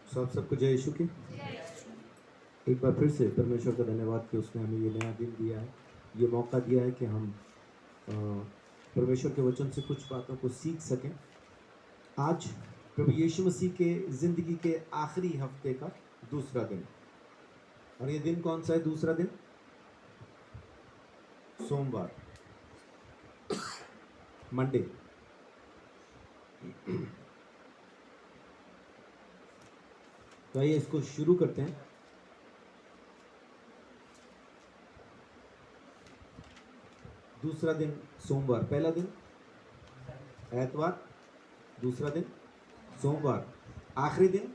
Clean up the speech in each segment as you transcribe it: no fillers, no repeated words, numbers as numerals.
सब सबको जय यीशु की। एक बार फिर से परमेश्वर का धन्यवाद कि उसने हमें ये नया दिन दिया है, ये मौका दिया है कि हम अ, परमेश्वर के वचन से कुछ बातों को सीख सकें। आज प्रभु यीशु मसीह के जिंदगी के आखिरी हफ्ते का दूसरा दिन, और ये दिन कौन सा है? दूसरा दिन सोमवार, मंडे। तो आइए इसको शुरू करते हैं। दूसरा दिन सोमवार, पहला दिन एतवार, दूसरा दिन सोमवार, आखिरी दिन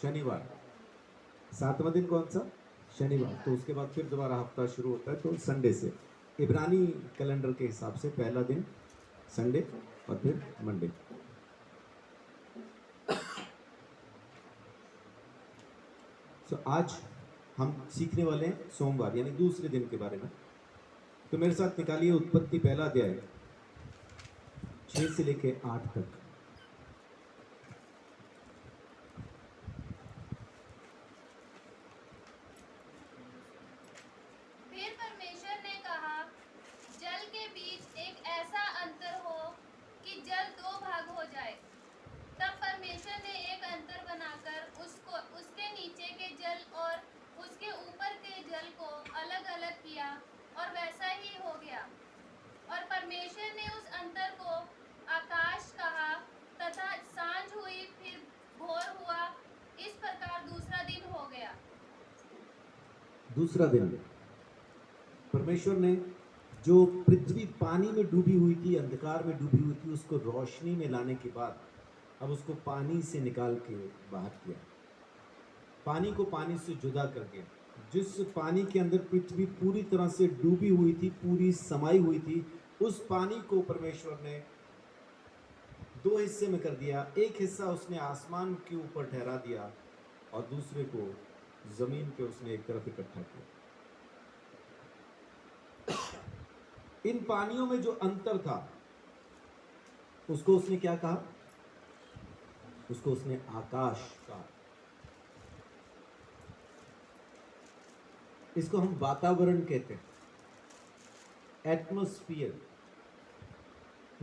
शनिवार, सातवां दिन कौन सा? शनिवार। तो उसके बाद फिर दोबारा हफ्ता शुरू होता है, तो संडे से इब्रानी कैलेंडर के हिसाब से पहला दिन संडे और फिर मंडे। तो आज हम सीखने वाले हैं सोमवार यानी दूसरे दिन के बारे में। तो मेरे साथ निकालिए उत्पत्ति पहला अध्याय 6 से लेके 8 तक। फिर परमेश्वर ने कहा, जल के बीच एक ऐसा अंतर हो कि जल दो भाग हो जाए। तब परमेश्वर ने एक अंतर बनाकर उसके नीचे के जल और उसके ऊपर के जल को अलग अलग किया, और वैसा ही हो गया। और परमेश्वर ने उस अंतर को आकाश कहा, तथा सांझ हुई, फिर भोर हुआ। इस प्रकार दूसरा दिन हो गया। दूसरा दिन परमेश्वर ने जो पृथ्वी पानी में डूबी हुई थी, अंधकार में डूबी हुई थी, उसको रोशनी में लाने के बाद अब उसको पानी से निकाल के बाहर किया, पानी को पानी से जुदा करके। जिस पानी के अंदर पृथ्वी पूरी तरह से डूबी हुई थी, पूरी समाई हुई थी, उस पानी को परमेश्वर ने दो हिस्से में कर दिया। एक हिस्सा उसने आसमान के ऊपर ठहरा दिया और दूसरे को जमीन पे उसने एक तरफ इकट्ठा किया। इन पानियों में जो अंतर था उसको उसने क्या कहा? उसको उसने आकाश कहा। इसको हम वातावरण कहते हैं, एटमॉस्फेयर।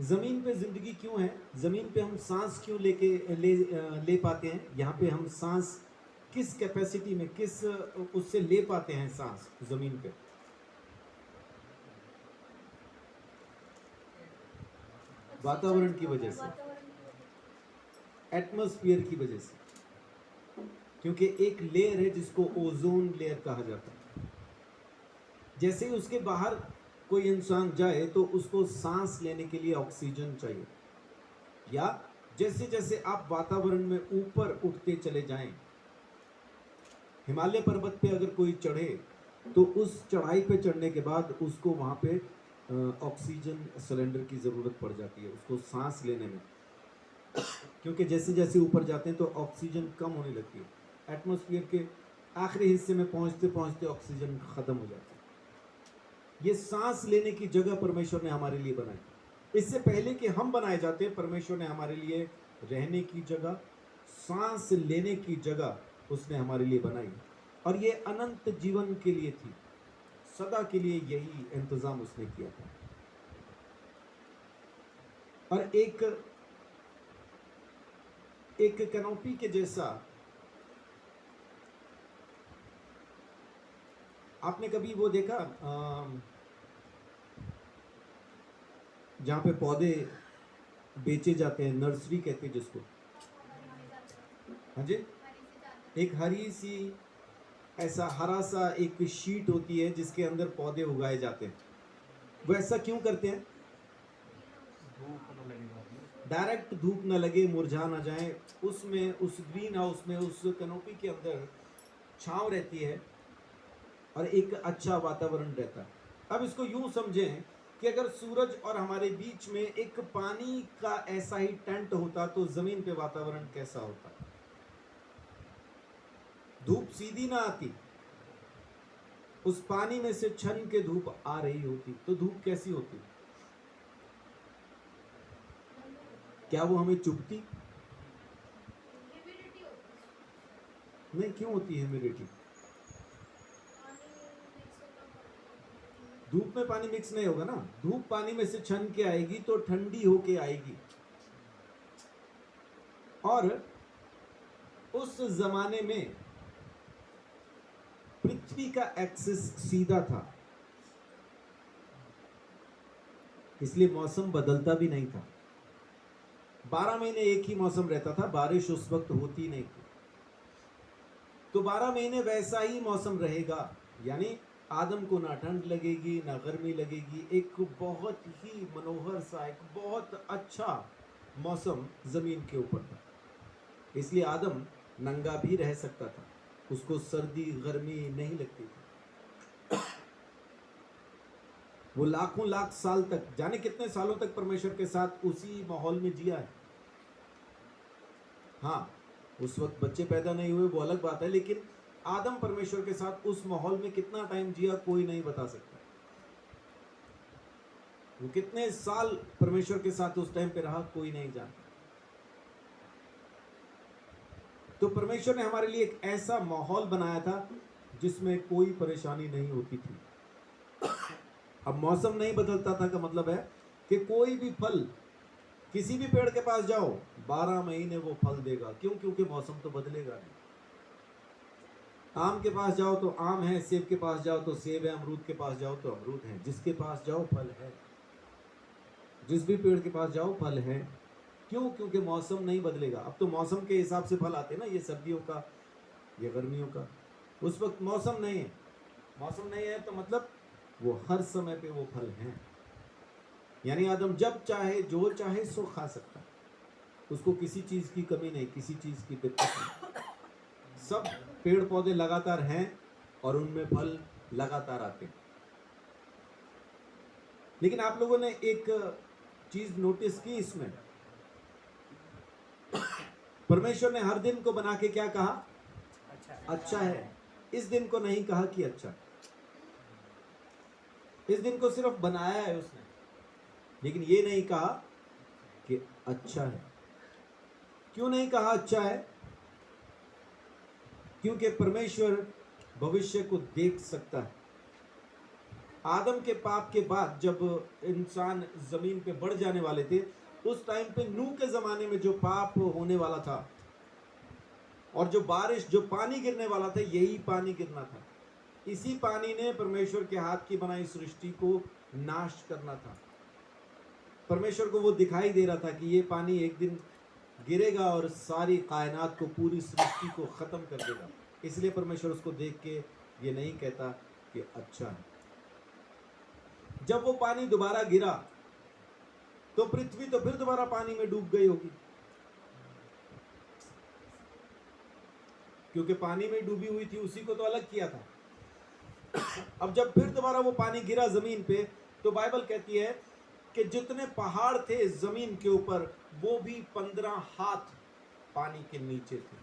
जमीन पे जिंदगी क्यों है? जमीन पे हम सांस क्यों ले पाते हैं? यहाँ पे हम सांस किस कैपेसिटी में, किस उससे ले पाते हैं सांस जमीन पे? वातावरण की वजह से, एटमॉस्फेयर की वजह से। क्योंकि एक लेयर है जिसको ओजोन लेयर कहा जाता है। जैसे ही उसके बाहर कोई इंसान जाए तो उसको सांस लेने के लिए ऑक्सीजन चाहिए, या जैसे जैसे आप वातावरण में ऊपर उठते चले जाएं, हिमालय पर्वत पे अगर कोई चढ़े तो उस चढ़ाई पे चढ़ने के बाद उसको वहां पे ऑक्सीजन सिलेंडर की जरूरत पड़ जाती है उसको सांस लेने में। क्योंकि जैसे जैसे ऊपर जाते हैं तो ऑक्सीजन कम होने लगती है। एटमॉस्फेयर के आखिरी हिस्से में पहुंचते पहुंचते ऑक्सीजन खत्म हो जाती है। ये सांस लेने की जगह परमेश्वर ने हमारे लिए बनाई। इससे पहले कि हम बनाए जाते हैं, परमेश्वर ने हमारे लिए रहने की जगह, सांस लेने की जगह उसने हमारे लिए बनाई, और ये अनंत जीवन के लिए थी। सदा के लिए यही इंतजाम उसने किया था। और एक कैनोपी के जैसा, आपने कभी वो देखा जहां पे पौधे बेचे जाते हैं, नर्सरी कहते हैं जिसको? हाँ जी। एक हरी सी, ऐसा हरा सा एक शीट होती है जिसके अंदर पौधे उगाए जाते हैं। वो ऐसा क्यों करते हैं? डायरेक्ट धूप न लगे, मुरझा ना जाए, उसमें, उस ग्रीन हाउस में, उस कैनोपी के अंदर छांव रहती है और एक अच्छा वातावरण रहता है। अब इसको यूं समझें कि अगर सूरज और हमारे बीच में एक पानी का ऐसा ही टेंट होता तो जमीन पे वातावरण कैसा होता? धूप सीधी ना आती, उस पानी में से छन के धूप आ रही होती, तो धूप कैसी होती? क्या वो हमें चुभती? नहीं, क्यों होती है ह्यूमिडिटी? धूप में पानी मिक्स नहीं होगा ना, धूप पानी में से छन के आएगी तो ठंडी होके आएगी। और उस जमाने में पृथ्वी का एक्सिस सीधा था, इसलिए मौसम बदलता भी नहीं था। 12 महीने एक ही मौसम रहता था, बारिश उस वक्त होती नहीं थी। तो 12 महीने वैसा ही मौसम रहेगा, यानी आदम को ना ठंड लगेगी ना गर्मी लगेगी। एक बहुत ही मनोहर सा, एक बहुत अच्छा मौसम जमीन के ऊपर था। इसलिए आदम नंगा भी रह सकता था, उसको सर्दी गर्मी नहीं लगती थी। वो लाखों लाख साल तक, जाने कितने सालों तक परमेश्वर के साथ उसी माहौल में जिया है। हाँ, उस वक्त बच्चे पैदा नहीं हुए वो अलग बात है, लेकिन आदम परमेश्वर के साथ उस माहौल में कितना टाइम जिया कोई नहीं बता सकता। वो कितने साल परमेश्वर के साथ उस टाइम पे रहा कोई नहीं जानता। तो परमेश्वर ने हमारे लिए एक ऐसा माहौल बनाया था जिसमें कोई परेशानी नहीं होती थी। अब मौसम नहीं बदलता था का मतलब है कि कोई भी फल, किसी भी पेड़ के पास जाओ 12 महीने वो फल देगा। क्यों? क्योंकि मौसम तो बदलेगा नहीं। आम के पास जाओ तो आम है, सेब के पास जाओ तो सेब है, अमरूद के पास जाओ तो अमरूद है। जिसके पास जाओ फल है, जिस भी पेड़ के पास जाओ फल है। क्यों? क्योंकि मौसम नहीं बदलेगा। अब तो मौसम के हिसाब से फल आते हैं ना, ये सर्दियों का, ये गर्मियों का। उस वक्त मौसम नहीं है, मौसम नहीं है तो मतलब वो हर समय पे वो फल हैं। यानी आदम जब चाहे जो चाहे सो खा सकता है, उसको किसी चीज की कमी नहीं, किसी चीज की दिक्कत नहीं। सब पेड़ पौधे लगातार हैं और उनमें फल लगातार आते हैं। लेकिन आप लोगों ने एक चीज नोटिस की इसमें, परमेश्वर ने हर दिन को बना के क्या कहा? अच्छा है। इस दिन को नहीं कहा कि अच्छा। इस दिन को सिर्फ बनाया है उसने, लेकिन ये नहीं कहा कि अच्छा है। क्यों नहीं कहा अच्छा है? क्योंकि परमेश्वर भविष्य को देख सकता है। आदम के पाप के बाद जब इंसान जमीन पे बढ़ जाने वाले थे, उस टाइम पे नूह के जमाने में जो पाप होने वाला था और जो बारिश, जो पानी गिरने वाला था, यही पानी गिरना था। इसी पानी ने परमेश्वर के हाथ की बनाई सृष्टि को नाश करना था। परमेश्वर को वो दिखाई दे रहा था कि ये पानी एक दिन गिरेगा और सारी कायनात को, पूरी सृष्टि को खत्म कर देगा। इसलिए परमेश्वर उसको देख के ये नहीं कहता कि अच्छा है। जब वो पानी दोबारा गिरा तो पृथ्वी तो फिर दोबारा पानी में डूब गई होगी, क्योंकि पानी में डूबी हुई थी, उसी को तो अलग किया था। अब जब फिर दोबारा वो पानी गिरा जमीन पे, तो बाइबल कहती है कि जितने पहाड़ थे जमीन के ऊपर, वो भी 15 हाथ पानी के नीचे थे।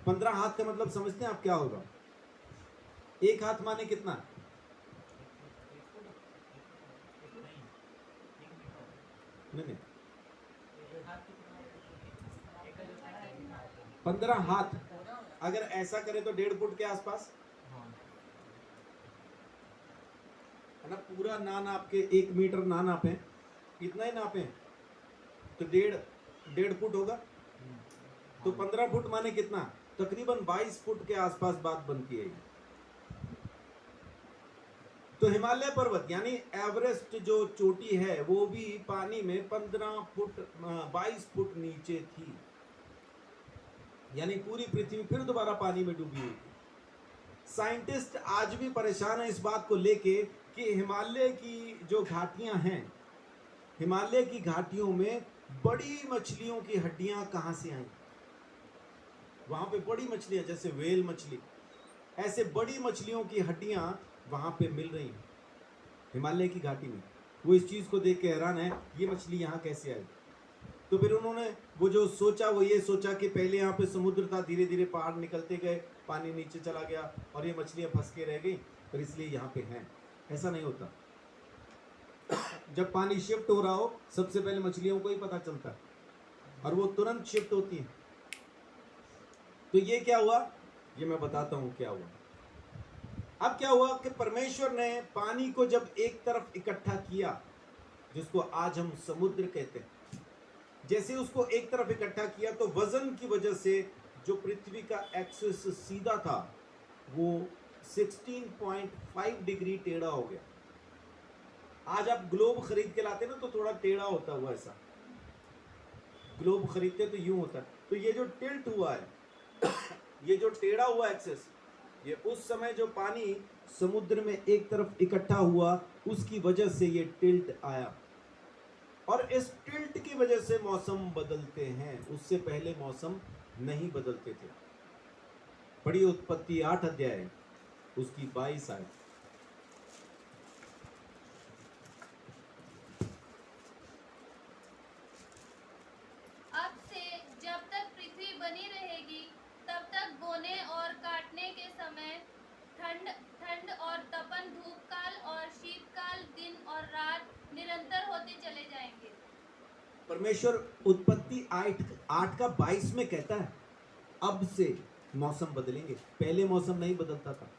15 हाथ का मतलब समझते हैं आप क्या होगा? एक हाथ माने कितना? नहीं, 15 हाथ अगर ऐसा करे तो 1.5 फुट के आसपास है ना। पूरा ना नाप के, 1 मीटर ना नापे, इतना ही नापे तो 1.5 फुट होगा। तो 15 फुट माने कितना? तकरीबन 22 फुट के आसपास बात बनती है। तो हिमालय पर्वत यानी एवरेस्ट जो चोटी है, वो भी पानी में 15 फुट 22 फुट नीचे थी। यानी पूरी पृथ्वी फिर दोबारा पानी में डूबी हुई थी। साइंटिस्ट आज भी परेशान है इस बात को लेके कि हिमालय की जो घाटियां हैं, हिमालय की घाटियों में बड़ी मछलियों की हड्डियां कहां से आई? वहां पे बड़ी मछलियां, जैसे व्हेल मछली, ऐसे बड़ी मछलियों की हड्डियां वहां पे मिल रही हैं हिमालय की घाटी में। वो इस चीज को देख के हैरान है, ये मछली यहाँ कैसे आई? तो फिर उन्होंने वो जो सोचा, वो ये सोचा कि पहले यहाँ पे समुद्र था, धीरे धीरे पहाड़ निकलते गए, पानी नीचे चला गया और ये मछलियां फंस के रह गई, और इसलिए यहाँ पे हैं। ऐसा नहीं होता। जब पानी शिफ्ट हो रहा हो, सबसे पहले मछलियों को ही पता चलता है और वो तुरंत शिफ्ट होती है। तो ये क्या हुआ, ये मैं बताता हूं क्या हुआ। अब क्या हुआ कि परमेश्वर ने पानी को जब एक तरफ इकट्ठा किया, जिसको आज हम समुद्र कहते हैं, जैसे उसको एक तरफ इकट्ठा किया तो वजन की वजह से जो पृथ्वी का एक्सिस सीधा था वो 16.5 डिग्री टेढ़ा हो गया। आज आप ग्लोब खरीद के लाते ना तो थोड़ा टेढ़ा होता हुआ, ऐसा ग्लोब खरीदते तो यूं होता है। तो ये जो टिल्ट हुआ है ये जो टेढ़ा हुआ एक्सेस, ये उस समय जो पानी समुद्र में एक तरफ इकट्ठा हुआ उसकी वजह से ये टिल्ट आया, और इस टिल्ट की वजह से मौसम बदलते हैं, उससे पहले मौसम नहीं बदलते थे। पढ़िए उत्पत्ति 8 अध्याय उसकी 22 आयत। अब से जब तक पृथ्वी बनी रहेगी तब तक बोने और काटने के समय ठंड ठंड और तपन, धूप काल और शीतकाल, दिन और रात निरंतर होते चले जाएंगे। परमेश्वर उत्पत्ति 8 का 22 में कहता है अब से मौसम बदलेंगे, पहले मौसम नहीं बदलता था।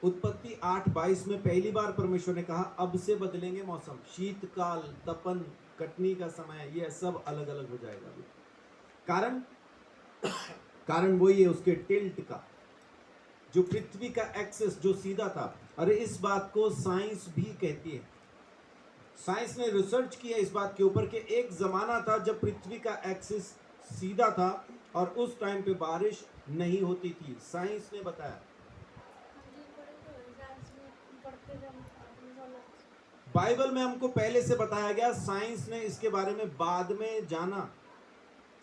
उत्पत्ति 8:22 में पहली बार परमेश्वर ने कहा अब से बदलेंगे मौसम, शीतकाल, तपन, कटनी का समय, ये सब अलग अलग हो जाएगा अभी। कारण वही है उसके टिल्ट का, जो पृथ्वी का एक्सिस जो सीधा था। अरे इस बात को साइंस भी कहती है, साइंस ने रिसर्च किया इस बात के ऊपर कि एक जमाना था जब पृथ्वी का एक्सिस सीधा था और उस टाइम पे बारिश नहीं होती थी। साइंस ने बताया, बाइबल में हमको पहले से बताया गया, साइंस ने इसके बारे में बाद में जाना।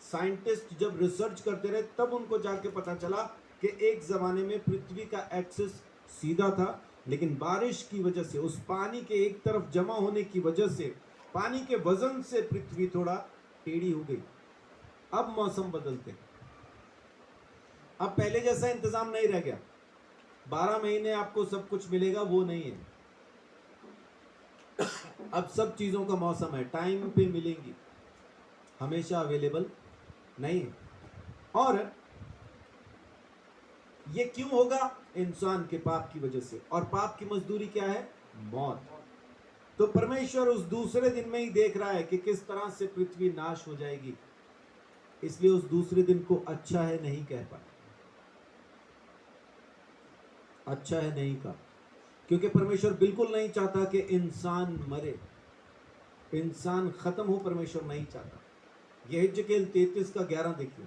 साइंटिस्ट जब रिसर्च करते रहे तब उनको जाके पता चला कि एक जमाने में पृथ्वी का एक्सिस सीधा था, लेकिन बारिश की वजह से, उस पानी के एक तरफ जमा होने की वजह से, पानी के वजन से पृथ्वी थोड़ा टेढ़ी हो गई। अब मौसम बदलते हैं, अब पहले जैसा इंतजाम नहीं रह गया, 12 महीने आपको सब कुछ मिलेगा वो नहीं है। अब सब चीजों का मौसम है, टाइम पे मिलेंगी, हमेशा अवेलेबल नहीं है। और ये क्यों होगा? इंसान के पाप की वजह से, और पाप की मजदूरी क्या है? मौत। तो परमेश्वर उस दूसरे दिन में ही देख रहा है कि किस तरह से पृथ्वी नाश हो जाएगी, इसलिए उस दूसरे दिन को अच्छा है नहीं कह पाए, अच्छा है नहीं कहा, क्योंकि परमेश्वर बिल्कुल नहीं चाहता कि इंसान मरे, इंसान खत्म हो, परमेश्वर नहीं चाहता। यह हिजकेल 33 का 11 देखिए।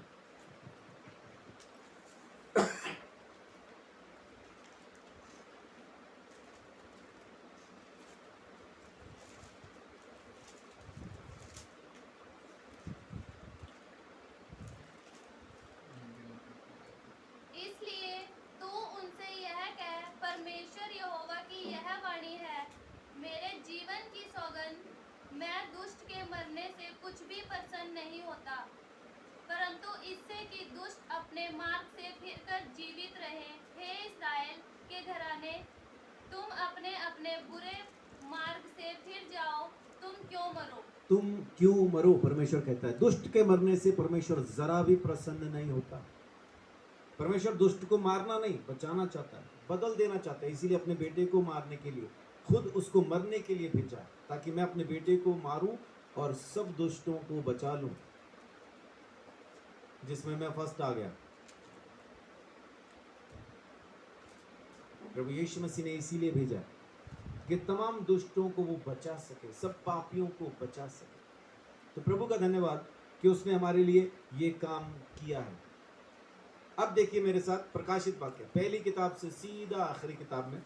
इसलिए तू उनसे यह कह, परमेश्वर यहोवा की यह वाणी है, मेरे जीवन की सौगंध, मैं दुष्ट के मरने से कुछ भी प्रसन्न नहीं होता, परंतु इससे कि दुष्ट अपने मार्ग से फिरकर जीवित रहे। हे इस्राएल के घराने, तुम अपने अपने बुरे मार्ग से फिर जाओ, तुम क्यों मरो? तुम क्यों मरो, परमेश्वर कहता है। दुष्ट के मरने से परमेश्वर जरा भी प्रसन्न नहीं होता। परमेश्वर दुष्ट को मारना नहीं, बचाना चाहता है, बदल देना चाहता है। इसीलिए अपने बेटे को मारने के लिए, खुद उसको मरने के लिए भेजा, ताकि मैं अपने बेटे को मारूं और सब दुष्टों को बचा लूं, जिसमें मैं फर्स्ट आ गया। प्रभु यीशु मसीह ने इसीलिए भेजा कि तमाम दुष्टों को वो बचा सके, सब पापियों को बचा सके। तो प्रभु का धन्यवाद कि उसने हमारे लिए ये काम किया है। अब देखिए मेरे साथ प्रकाशित वाक्य, पहली किताब से सीधा आखिरी किताब में।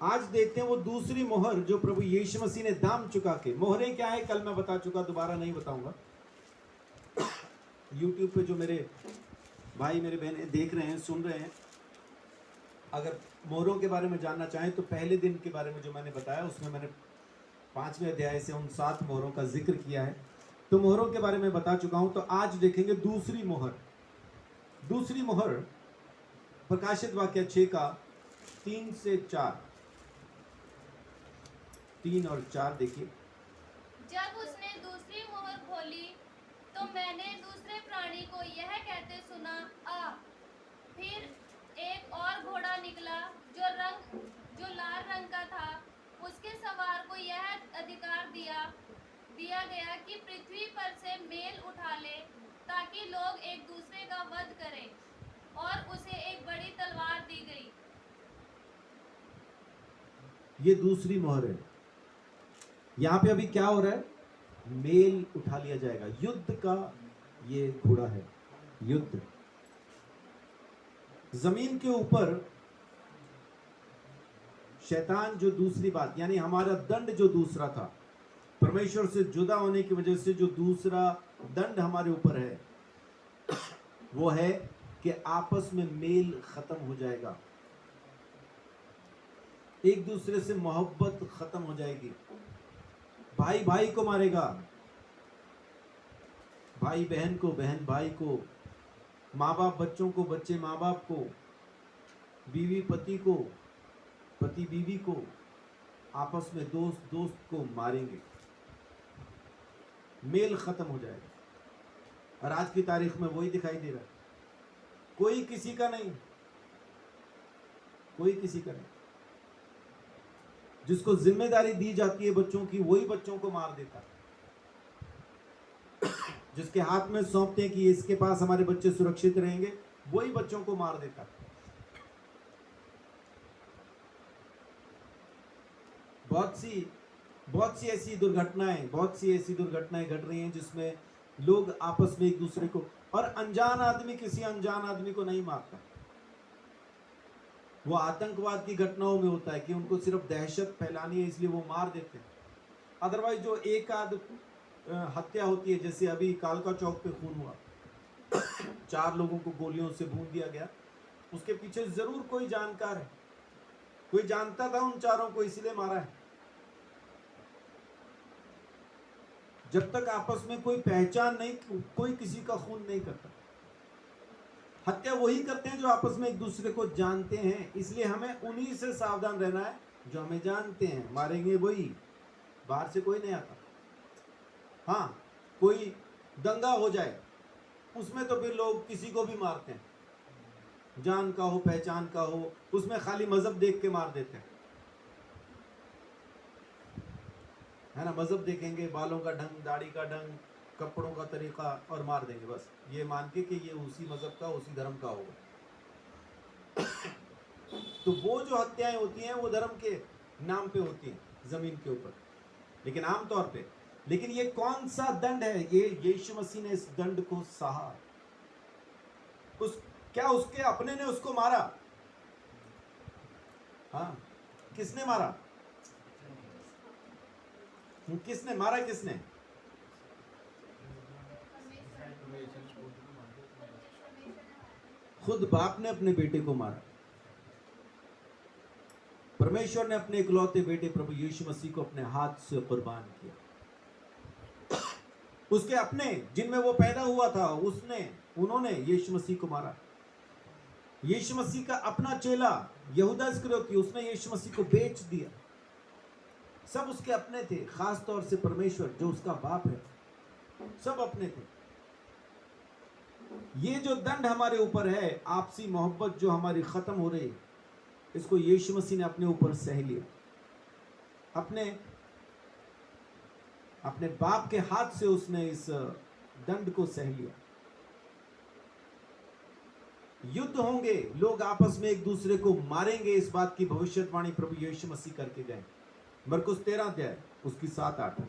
आज देखते हैं वो दूसरी मोहर जो प्रभु यीशु मसीह ने दाम चुका के, मोहरें क्या है कल मैं बता चुका, दोबारा नहीं बताऊंगा। यूट्यूब पे जो मेरे भाई मेरे बहनें देख रहे हैं, सुन रहे हैं, अगर मोहरों के बारे में जानना चाहें तो पहले दिन के बारे में जो मैंने बताया उसमें मैंने 5वें अध्याय से उन 7 मोहरों का जिक्र किया है, तो मोहरों के बारे में बता चुका हूं। तो आज देखेंगे दूसरी मोहर। दूसरी मोहर प्रकाशित वाक्य 6 का 3 से 4, 3 और 4 देखिए। जब उसने दूसरी मोहर खोली तो तो मैंने दूसरे प्राणी को यह कहते सुना, आ। फिर एक और घोड़ा निकला जो लाल रंग का था। उसके सवार को यह अधिकार दिया गया कि पृथ्वी पर से मेल उठा ले, ताकि लोग एक दूसरे का वध करें, और उसे एक बड़ी तलवार दी गई। ये दूसरी मोहर है। यहां पे अभी क्या हो रहा है? मेल उठा लिया जाएगा। युद्ध का ये घोड़ा है, युद्ध। जमीन के ऊपर शैतान जो दूसरी बात, यानी हमारा दंड जो दूसरा था, परमेश्वर से जुदा होने की वजह से जो दूसरा दंड हमारे ऊपर है, वो है कि आपस में मेल खत्म हो जाएगा, एक दूसरे से मोहब्बत खत्म हो जाएगी। भाई भाई को मारेगा, भाई बहन को, बहन भाई को, माँ बाप बच्चों को, बच्चे माँ बाप को, बीवी पति को, पति बीवी को, आपस में दोस्त दोस्त को मारेंगे, मेल खत्म हो जाएगा। और आज की तारीख में वही दिखाई दे रहा है। कोई किसी का नहीं, कोई किसी का नहीं। जिसको जिम्मेदारी दी जाती है बच्चों की, वही बच्चों को मार देता है। जिसके हाथ में सौंपते हैं कि इसके पास हमारे बच्चे सुरक्षित रहेंगे, वही बच्चों को मार देता है। बहुत सी ऐसी दुर्घटनाएं घट रही हैं जिसमें लोग आपस में एक दूसरे को, और अनजान आदमी किसी अनजान आदमी को नहीं मारता। वो आतंकवाद की घटनाओं में होता है कि उनको सिर्फ दहशत फैलानी है, इसलिए वो मार देते हैं। अदरवाइज जो एक आध हत्या होती है, जैसे अभी कालका चौक पे खून हुआ, 4 लोगों को गोलियों से भून दिया गया, उसके पीछे जरूर कोई जानकार है, कोई जानता था उन 4 को, इसलिए मारा है। जब तक आपस में कोई पहचान नहीं, कोई किसी का खून नहीं करता। हत्या वही करते हैं जो आपस में एक दूसरे को जानते हैं, इसलिए हमें उन्हीं से सावधान रहना है जो हमें जानते हैं। मारेंगे वही, बाहर से कोई नहीं आता। हाँ, कोई दंगा हो जाए उसमें तो फिर लोग किसी को भी मारते हैं, जान का हो पहचान का हो, उसमें खाली मजहब देख के मार देते हैं, है ना। मजहब देखेंगे, बालों का ढंग, दाढ़ी का ढंग, कपड़ों का तरीका, और मार देंगे बस, ये मान के कि ये उसी मजहब का, उसी धर्म का होगा। तो वो जो हत्याएं होती हैं वो धर्म के नाम पे होती हैं जमीन के ऊपर, लेकिन आमतौर पे। लेकिन ये कौन सा दंड है? ये यीशु मसीह ने इस दंड को सहा। क्या उसके अपने ने उसको मारा? हाँ, किसने मारा? किसने मारा? किसने? खुद बाप ने अपने बेटे को मारा। परमेश्वर ने अपने इकलौते बेटे प्रभु यीशु मसीह को अपने हाथ से कुर्बान किया। उसके अपने, जिनमें वो पैदा हुआ था, उन्होंने यीशु मसीह को मारा। यीशु मसीह का अपना चेला यहूदा इस्करियोती, उसने यीशु मसीह को बेच दिया। सब उसके अपने थे, खास तौर से परमेश्वर जो उसका बाप है, सब अपने थे। ये जो दंड हमारे ऊपर है, आपसी मोहब्बत जो हमारी खत्म हो रही है, इसको यीशु मसीह ने अपने ऊपर सह लिया। अपने बाप के हाथ से उसने इस दंड को सह लिया। युद्ध होंगे, लोग आपस में एक दूसरे को मारेंगे, इस बात की भविष्यवाणी प्रभु यीशु मसीह करके गए। मरकुस 13 अध्याय उसकी 7-8।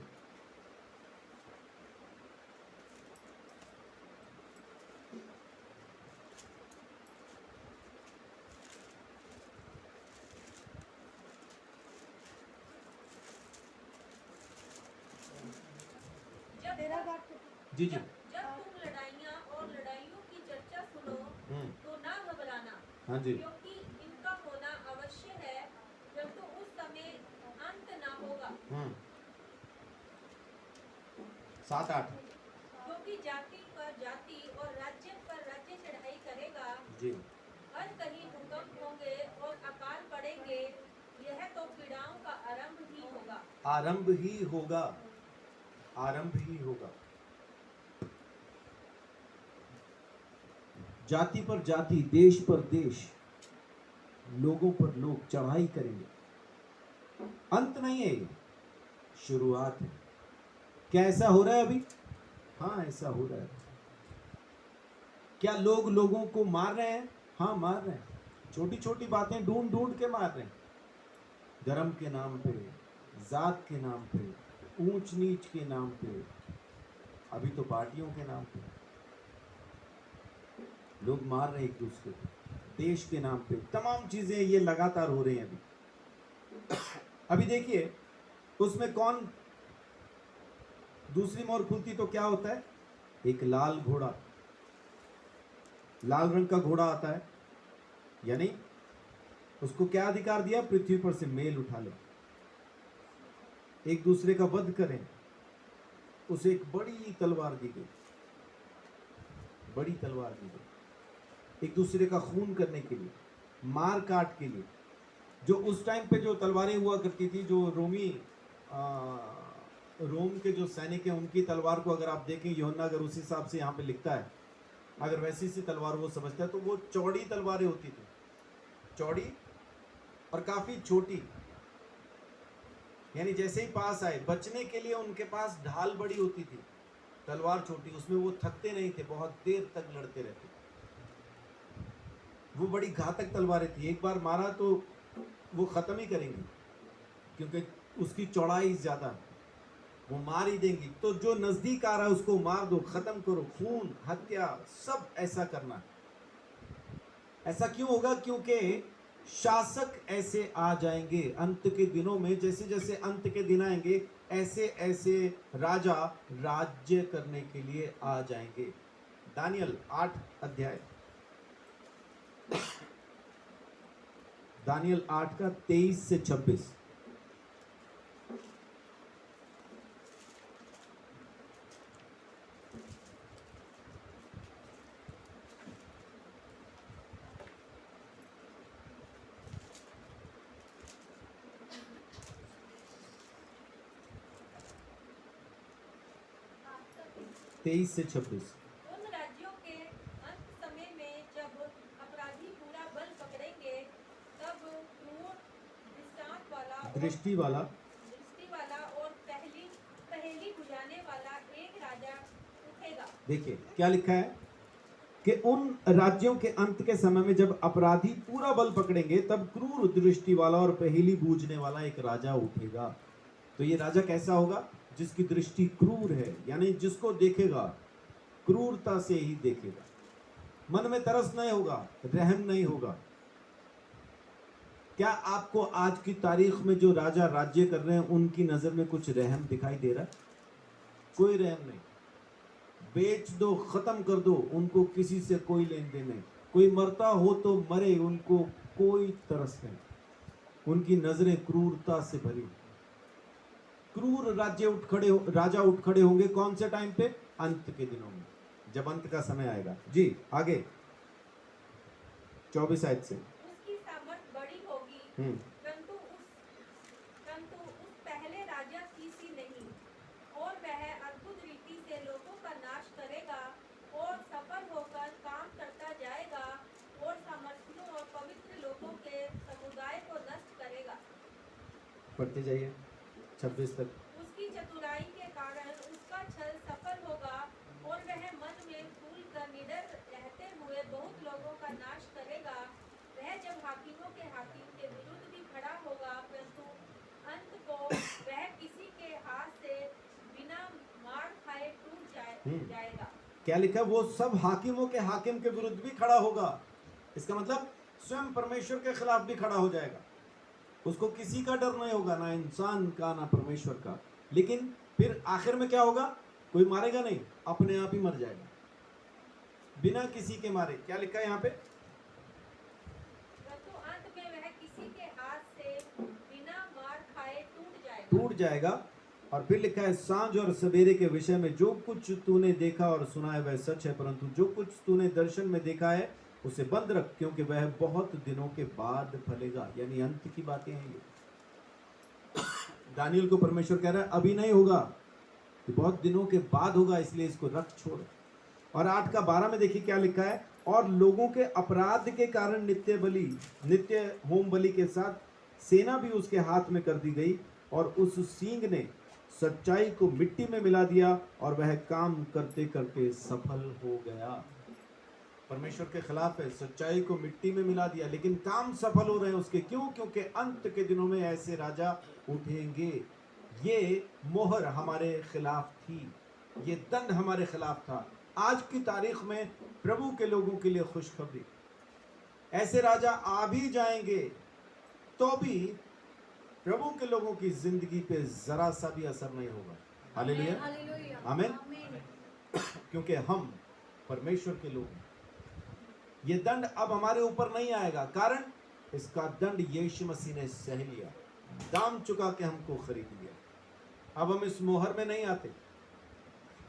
जी जी। जब तुम लड़ाइयाँ और लड़ाइयों की चर्चा सुनो तो ना घबराना, हाँ जी। क्योंकि इनका होना अवश्य है, परंतु उस समय अंत ना होगा। 7-8 क्योंकि जाति पर जाति और राज्य पर राज्य चढ़ाई करेगा जी। और कहीं भूकंप होंगे और अकाल पड़ेंगे, यह तो पीड़ाओं का आरंभ ही होगा। आरंभ ही होगा, आरंभ ही होगा। जाति पर जाति, देश पर देश, लोगों पर लोग चढ़ाई करेंगे। अंत नहीं है, ये शुरुआत है। क्या ऐसा हो रहा है अभी? हाँ, ऐसा हो रहा है। क्या लोग लोगों को मार रहे हैं? हाँ, मार रहे हैं। छोटी छोटी बातें ढूंढ ढूंढ के मार रहे हैं। धर्म के नाम पे, जात के नाम पे, ऊंच नीच के नाम पे, अभी तो पार्टियों के नाम पे लोग मार रहे हैं एक दूसरे को, देश के नाम पे, तमाम चीजें ये लगातार हो रही हैं अभी। अभी देखिए, उसमें कौन दूसरी मोर खुलती तो क्या होता है? एक लाल घोड़ा, लाल रंग का घोड़ा आता है, यानी उसको क्या अधिकार दिया? पृथ्वी पर से मेल उठा ले, एक दूसरे का वध करें। उसे एक बड़ी तलवार दी गई, बड़ी तलवार दी गई, एक दूसरे का खून करने के लिए, मार काट के लिए। जो उस टाइम पे जो तलवारें हुआ करती थी, जो रोम के जो सैनिक हैं, उनकी तलवार को अगर आप देखें, यूहन्ना अगर उस हिसाब से यहाँ पे लिखता है, अगर वैसी सी तलवार वो समझता है, तो वो चौड़ी तलवारें होती थी, चौड़ी और काफी छोटी, यानी जैसे ही पास आए, बचने के लिए उनके पास ढाल बड़ी होती थी, तलवार छोटी, उसमें वो थकते नहीं थे, बहुत देर तक लड़ते रहते। वो बड़ी घातक तलवारें थी, एक बार मारा तो वो खत्म ही करेंगी, क्योंकि उसकी चौड़ाई ज्यादा है, वो मार ही देंगी। तो जो नजदीक आ रहा है उसको मार दो, खत्म करो, खून, हत्या, सब ऐसा करना है। ऐसा क्यों होगा? क्योंकि शासक ऐसे आ जाएंगे अंत के दिनों में। जैसे जैसे अंत के दिन आएंगे, ऐसे ऐसे राजा राज्य करने के लिए आ जाएंगे। दानियल 8 अध्याय, दानियल 8 का 23 से 26। आपका 23 से 26। उन राज्यों के अंत समय में जब अपराधी पूरा बल पकड़ेंगे, तब क्रूर, दृष्टि वाला और पहेली बुझाने वाला एक राजा उठेगा। देखिए क्या लिखा है कि उन राज्यों के अंत के समय में जब अपराधी पूरा बल पकड़ेंगे, तब क्रूर, दृष्टि वाला और पहेली बूझने वाला एक राजा उठेगा। तो ये राजा कैसा होगा? जिसकी दृष्टि क्रूर है, यानी जिसको देखेगा क्रूरता से ही देखेगा, मन में तरस नहीं होगा, रहम नहीं होगा। क्या आपको आज की तारीख में जो राजा राज्य कर रहे हैं उनकी नजर में कुछ रहम दिखाई दे रहा है? कोई रहम नहीं। बेच दो, खत्म कर दो, उनको किसी से कोई लेन देन नहीं। कोई मरता हो तो मरे, उनको कोई तरस नहीं। उनकी नजरें क्रूरता से भरी। क्रूर राजा उठ खड़े होंगे कौन से टाइम पे? अंत के दिनों में, जब अंत का समय आएगा। जी आगे 24 आयत से। उसकी सामर्थ बड़ी होगी, परंतु उस पहले राजा की सी नहीं, और वह अद्भुत रीति से लोगों का नाश करेगा और सफल होकर काम करता जाएगा और सामर्थियों और पवित्र लोगों के समुदाय को नष्ट करेगा। पढ़ते जाइए 26 तक। उसकी चतुराई के कारण उसका छल सफल होगा और वह मन में फूल कर निडर रहते हुए बहुत लोगों का नाश करेगा। वह जब हाकिमों के हाकिम के विरुद्ध भी खड़ा होगा, परंतु अंत को वह किसी के हाथ से बिना मार खाए टूट जाएगा। क्या लिखा? वो सब हाकिमों के हाकिम के विरुद्ध भी खड़ा होगा। इसका मतलब स्वयं परमेश्वर के खिलाफ भी खड़ा हो जाएगा। उसको किसी का डर नहीं होगा, ना इंसान का ना परमेश्वर का। लेकिन फिर आखिर में क्या होगा? कोई मारेगा नहीं, अपने आप ही मर जाएगा बिना किसी के मारे। क्या लिखा है यहाँ पे? परंतु अंत में वह किसी के हाथ से बिना मार खाए टूट जाएगा। और फिर लिखा है सांझ और सवेरे के विषय में जो कुछ तूने देखा और सुना है वह सच है, परंतु जो कुछ तूने दर्शन में देखा है उसे बंद रख, क्योंकि वह बहुत दिनों के बाद फलेगा। यानी अंत की बातें हैं ये। दानियल को परमेश्वर कह रहा है अभी नहीं होगा, ये बहुत दिनों के बाद होगा, इसलिए इसको रख छोड़। और 8 का 12 में देखिए क्या लिखा है, और लोगों के अपराध के कारण नित्य होम बलि के साथ सेना भी उसके हाथ में कर दी गई, और उस सींग ने सच्चाई को मिट्टी में मिला दिया और वह काम करते करते सफल हो गया। परमेश्वर के खिलाफ है, सच्चाई को मिट्टी में मिला दिया, लेकिन काम सफल हो रहे हैं उसके। क्यों? क्योंकि अंत के दिनों में ऐसे राजा उठेंगे। ये मोहर हमारे खिलाफ थी, ये दंड हमारे खिलाफ था। आज की तारीख में प्रभु के लोगों के लिए खुशखबरी, ऐसे राजा आ भी जाएंगे तो भी प्रभु के लोगों की जिंदगी पे जरा सा भी असर नहीं होगा। हालेलुया, आमीन। क्योंकि हम परमेश्वर के लोग हैं। ये दंड अब हमारे ऊपर नहीं आएगा, कारण इसका दंड यीशु मसीह ने सह लिया, दाम चुका के हमको खरीद लिया। अब हम इस मोहर में नहीं आते।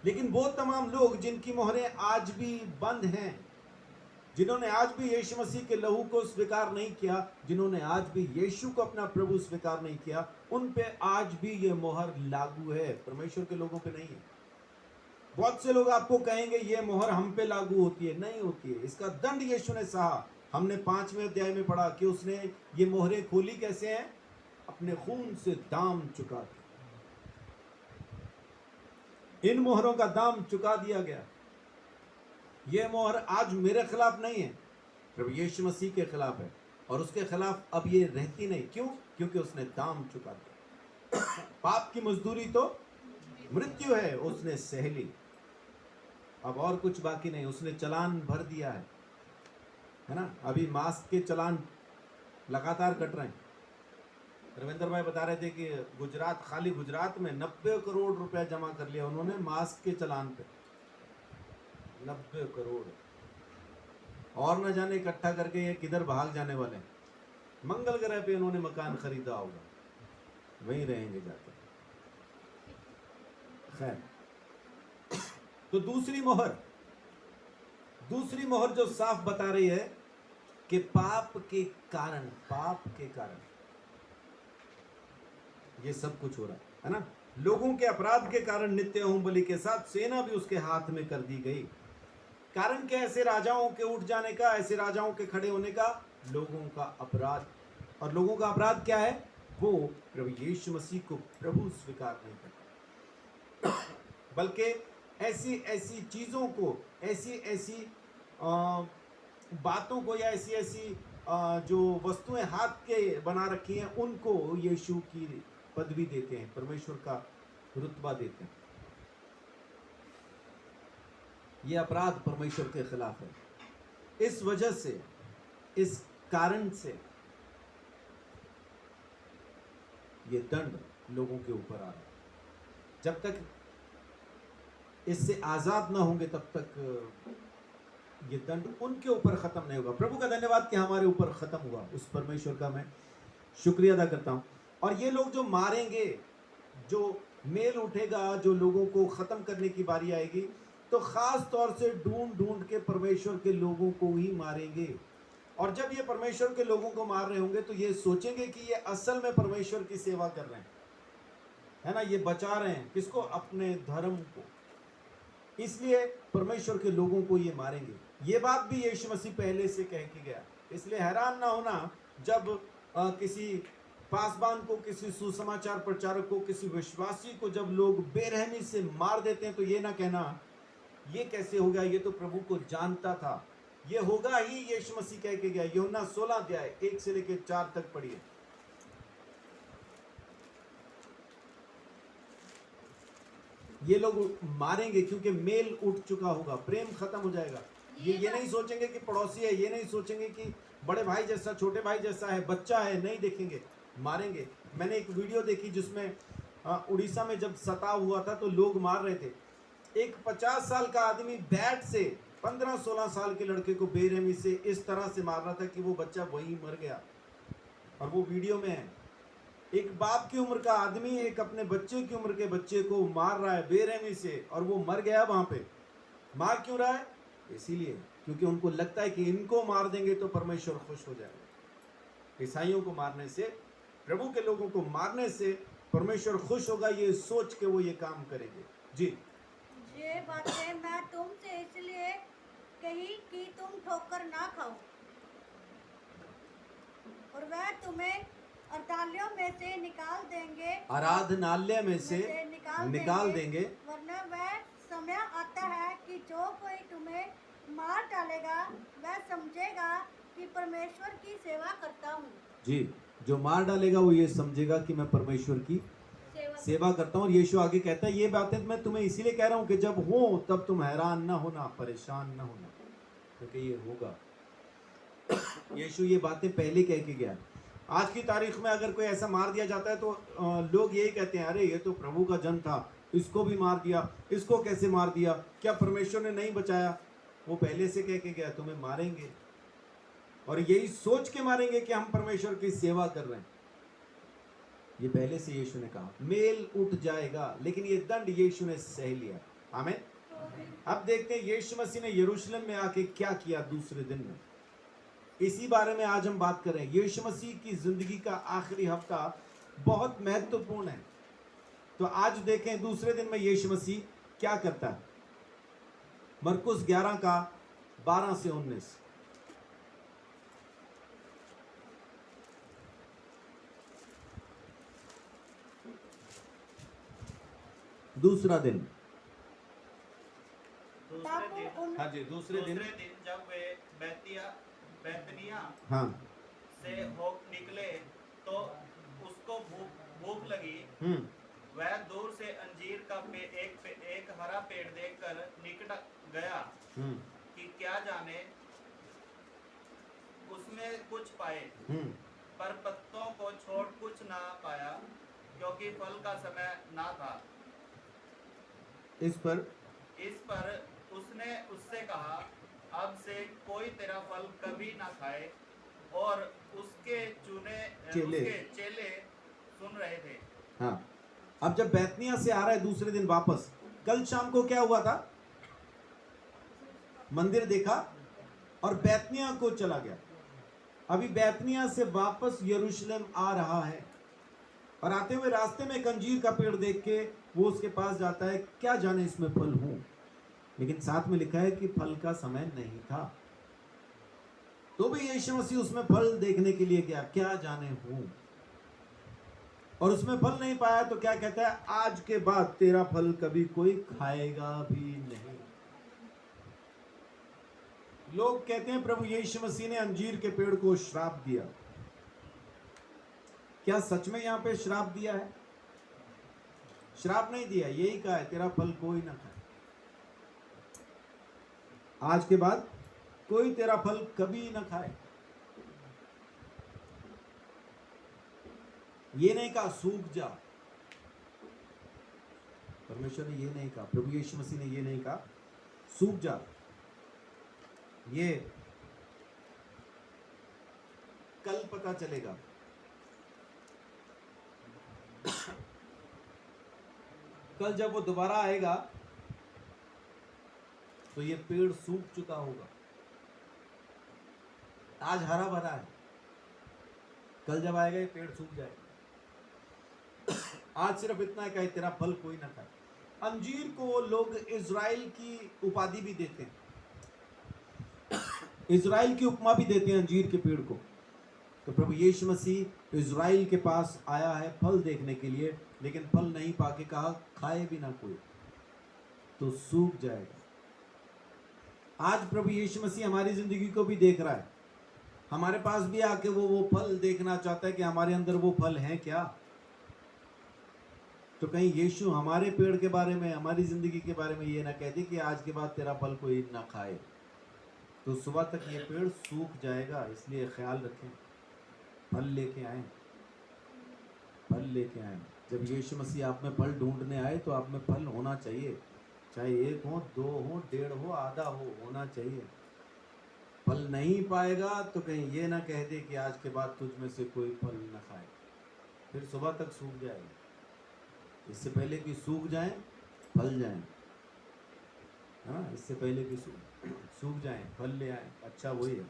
लेकिन वो तमाम लोग जिनकी मोहरें आज भी बंद हैं, जिन्होंने आज भी यीशु मसीह के लहू को स्वीकार नहीं किया, जिन्होंने आज भी यीशु को अपना प्रभु स्वीकार नहीं किया, उन पे आज भी ये मोहर लागू है, परमेश्वर के लोगों पे नहीं है। बहुत से लोग आपको कहेंगे ये मोहर हम पे लागू होती है, नहीं होती है। इसका दंड यीशु ने सहा। हमने 5वें अध्याय में पढ़ा कि उसने ये मोहरें खोली कैसे हैं? अपने खून से दाम चुका के। इन मोहरों का दाम चुका दिया गया। ये मोहर आज मेरे खिलाफ नहीं है, प्रभु यीशु मसीह के खिलाफ है, और उसके खिलाफ अब ये रहती नहीं। क्यों? क्योंकि उसने दाम चुका दिया। पाप की मजदूरी तो मृत्यु है, उसने सह ली। अब और कुछ बाकी नहीं, उसने चालान भर दिया है ना। अभी मास्क के चालान लगातार कट रहे हैं। रविंद्र भाई बता रहे थे कि गुजरात, खाली गुजरात में 90 करोड़ रुपया जमा कर लिया उन्होंने मास्क के चालान पे। 90 करोड़, और न जाने इकट्ठा करके ये किधर भाग जाने वाले हैं। मंगल ग्रह पे उन्होंने मकान खरीदा होगा, वहीं रहेंगे जाकर। खैर, तो दूसरी मोहर जो साफ बता रही है कि पाप के कारण ये सब कुछ हो रहा है ना। लोगों के अपराध के कारण नित्य होम बलि के साथ सेना भी उसके हाथ में कर दी गई। कारण क्या? ऐसे राजाओं के उठ जाने का, ऐसे राजाओं के खड़े होने का, लोगों का अपराध। और लोगों का अपराध क्या है? वो प्रभु यीशु मसीह को प्रभु स्वीकार नहीं करते, बल्कि ऐसी ऐसी चीजों को, ऐसी बातों को, या ऐसी जो वस्तुएं हाथ के बना रखी हैं, उनको यीशु की पदवी देते हैं, परमेश्वर का रुतबा देते हैं। ये अपराध परमेश्वर के खिलाफ है। इस वजह से, इस कारण से ये दंड लोगों के ऊपर आ रहा है। जब तक इससे आजाद ना होंगे तब तक ये दंड उनके ऊपर खत्म नहीं होगा। प्रभु का धन्यवाद कि हमारे ऊपर खत्म हुआ, उस परमेश्वर का मैं शुक्रिया अदा करता हूं। और ये लोग जो मारेंगे, जो मेल उठेगा, जो लोगों को खत्म करने की बारी आएगी, तो खास तौर से ढूंढ के परमेश्वर के लोगों को ही मारेंगे। और जब ये परमेश्वर के लोगों को मार रहे होंगे तो ये सोचेंगे कि ये असल में परमेश्वर की सेवा कर रहे हैं, है ना, ये बचा रहे हैं किसको? अपने धर्म को। इसलिए परमेश्वर के लोगों को ये मारेंगे। ये बात भी यीशु मसीह पहले से कह के गया। इसलिए हैरान ना होना जब किसी पासबान को, किसी सुसमाचार प्रचारक को, किसी विश्वासी को जब लोग बेरहमी से मार देते हैं, तो ये ना कहना ये कैसे हो गया, ये तो प्रभु को जानता था। ये होगा ही, यीशु मसीह कह के गया। यूहन्ना 16 अध्याय 1 से लेकर 4 तक पढ़िए। ये लोग मारेंगे क्योंकि मेल उठ चुका होगा, प्रेम खत्म हो जाएगा। ये नहीं सोचेंगे कि पड़ोसी है, ये नहीं सोचेंगे कि बड़े भाई जैसा, छोटे भाई जैसा है, बच्चा है, नहीं देखेंगे, मारेंगे। मैंने एक वीडियो देखी जिसमें उड़ीसा में जब सताव हुआ था तो लोग मार रहे थे। एक 50 साल का आदमी बैट से 15-16 साल के लड़के को बेरहमी से इस तरह से मार रहा था कि वो बच्चा वहीं मर गया, और वो वीडियो में है। एक बाप की उम्र का आदमी एक अपने बच्चे की उम्र के बच्चे को मार रहा है बेरहमी से, और वो मर गया वहां पे। मार क्यों रहा है? इसीलिए क्योंकि उनको लगता है कि इनको मार देंगे तो परमेश्वर खुश हो जाएगा। ईसाइयों को मारने से, प्रभु के लोगों को मारने से परमेश्वर खुश होगा, ये सोच के वो ये काम करेंगे। जी, ये बातें मैं तुमसे इसलिए ठोकर ना खाओ। और वह तुम्हें अर्धालयों में से निकाल देंगे, आराधनालय में से निकाल देंगे। वरना वह समय आता है कि जो कोई तुम्हें मार डालेगा वह समझेगा कि परमेश्वर की सेवा करता हूँ। जी, जो मार डालेगा वो ये समझेगा कि मैं परमेश्वर की सेवा करता हूँ। और यीशु आगे कहता है, ये बातें मैं तुम्हें इसीलिए कह रहा हूँ कि जब हो तब तुम हैरान ना होना, परेशान ना होना, क्योंकि ये होगा। यीशु ये बातें पहले कह के गया। आज की तारीख में अगर कोई ऐसा मार दिया जाता है तो लोग यही कहते हैं, अरे ये तो प्रभु का जन था, इसको भी मार दिया, इसको कैसे मार दिया, क्या परमेश्वर ने नहीं बचाया? वो पहले से कह के गया, तुम्हें मारेंगे और यही सोच के मारेंगे कि हम परमेश्वर की सेवा कर रहे हैं। ये पहले से यीशु ने कहा। मेल उठ जाएगा, लेकिन ये दंड यीशु ने सह लिया। आमीन। अब देखते हैं यीशु मसीह ने यरूशलेम में आके क्या किया दूसरे दिन में। इसी बारे में आज हम बात कर रहे हैं। यीशु मसीह की जिंदगी का आखिरी हफ्ता बहुत महत्वपूर्ण है। तो आज देखें दूसरे दिन में यीशु मसीह क्या करता है। मरकुस 11 का 12 से 19। दूसरा दिन। हाँ जी, दूसरे दिन जब वे बैतनिया हाँ से हो निकले तो उसको भूख लगी। वह दूर से अंजीर का एक हरा पेड़ देखकर निकट गया कि क्या जाने उसमें कुछ पाए, पर पत्तों को छोड़ कुछ ना पाया, क्योंकि फल का समय ना था। इस पर उसने उससे कहा, अब से कोई तेरा फल कभी ना खाए। और उसके चेले सुन रहे थे। हाँ, अब जब बैतनिया से आ रहा है दूसरे दिन वापस, कल शाम को क्या हुआ था? मंदिर देखा और बैतनिया को चला गया। अभी बैतनिया से वापस यरूशलेम आ रहा है और आते हुए रास्ते में एक अंजीर का पेड़ देख के वो उसके पास जाता है, क्या जाने इसमें फल हो। लेकिन साथ में लिखा है कि फल का समय नहीं था। तो भी यीशु मसीह उसमें फल देखने के लिए गया, क्या जाने हो, और उसमें फल नहीं पाया तो क्या कहता है, आज के बाद तेरा फल कभी कोई खाएगा भी नहीं। लोग कहते हैं प्रभु यीशु मसीह ने अंजीर के पेड़ को श्राप दिया। क्या सच में यहां पे श्राप दिया है? श्राप नहीं दिया, यही कहा है तेरा फल कोई ना खाए, आज के बाद कोई तेरा फल कभी ना खाए। ये नहीं कहा सूख जा, परमेश्वर ने ये नहीं कहा, प्रभु यीशु मसीह ने ये नहीं कहा सूख जा। ये कल पता चलेगा। कल जब वो दोबारा आएगा तो ये पेड़ सूख चुका होगा। आज हरा भरा है, कल जब आएगा ये पेड़ सूख जाएगा। आज सिर्फ इतना है कि तेरा फल कोई ना खाए। अंजीर को लोग इज़राइल की उपाधि भी देते हैं, इज़राइल की उपमा भी देते हैं अंजीर के पेड़ को। तो प्रभु यीशु मसीह इज़राइल के पास आया है फल देखने के लिए, लेकिन फल नहीं पाके कहा खाए भी ना कोई, तो सूख जाएगा। आज प्रभु यीशु मसीह हमारी जिंदगी को भी देख रहा है, हमारे पास भी आके वो फल देखना चाहता है कि हमारे अंदर वो फल है क्या। तो कहीं यीशु हमारे पेड़ के बारे में, हमारी जिंदगी के बारे में ये ना कह दे कि आज के बाद तेरा फल कोई ना खाए, तो सुबह तक ये पेड़ सूख जाएगा। इसलिए ख्याल रखें, फल लेके आए, फल लेके आए। जब यीशु मसीह आप में फल ढूंढने आए तो आप में फल होना चाहिए, चाहे 1 हो, 2 हो, 1.5 हो, आधा हो, होना चाहिए। फल नहीं पाएगा तो कहीं ये ना कह दे कि आज के बाद तुझ में से कोई फल न खाए, फिर सुबह तक सूख जाएगा। इससे पहले कि सूख जाए फल जाए, हाँ, इससे पहले कि सूख जाए फल ले आए, अच्छा वही है।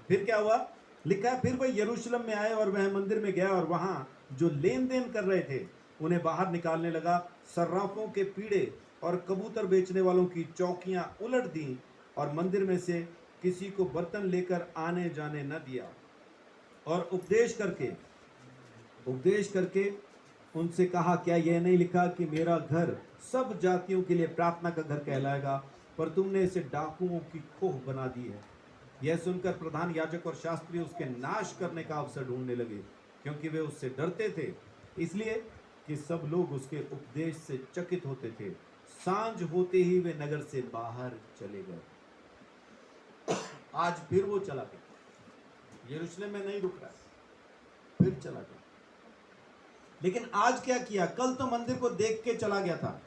फिर क्या हुआ? लिखा है फिर वह यरूशलेम में आए और वह मंदिर में गया और वहां जो लेन देन कर रहे थे उन्हें बाहर निकालने लगा। सर्राफों के पीड़े और कबूतर बेचने वालों की चौकियां उलट दी और मंदिर में से किसी को बर्तन लेकर आने जाने न दिया, और उपदेश करके उनसे कहा, क्या यह नहीं लिखा कि मेरा घर सब जातियों के लिए प्रार्थना का घर कहलाएगा, पर तुमने इसे डाकुओं की खोह बना दी है। यह सुनकर प्रधान याजक और शास्त्री उसके नाश करने का अवसर ढूंढने लगे, क्योंकि वे उससे डरते थे, इसलिए कि सब लोग उसके उपदेश से चकित होते थे। सांझ होते ही वे नगर से बाहर चले गए। आज फिर वो चला गया, यरूशलेम में नहीं रुक रहा, फिर चला गया। लेकिन आज क्या किया? कल तो मंदिर को देख के चला गया था,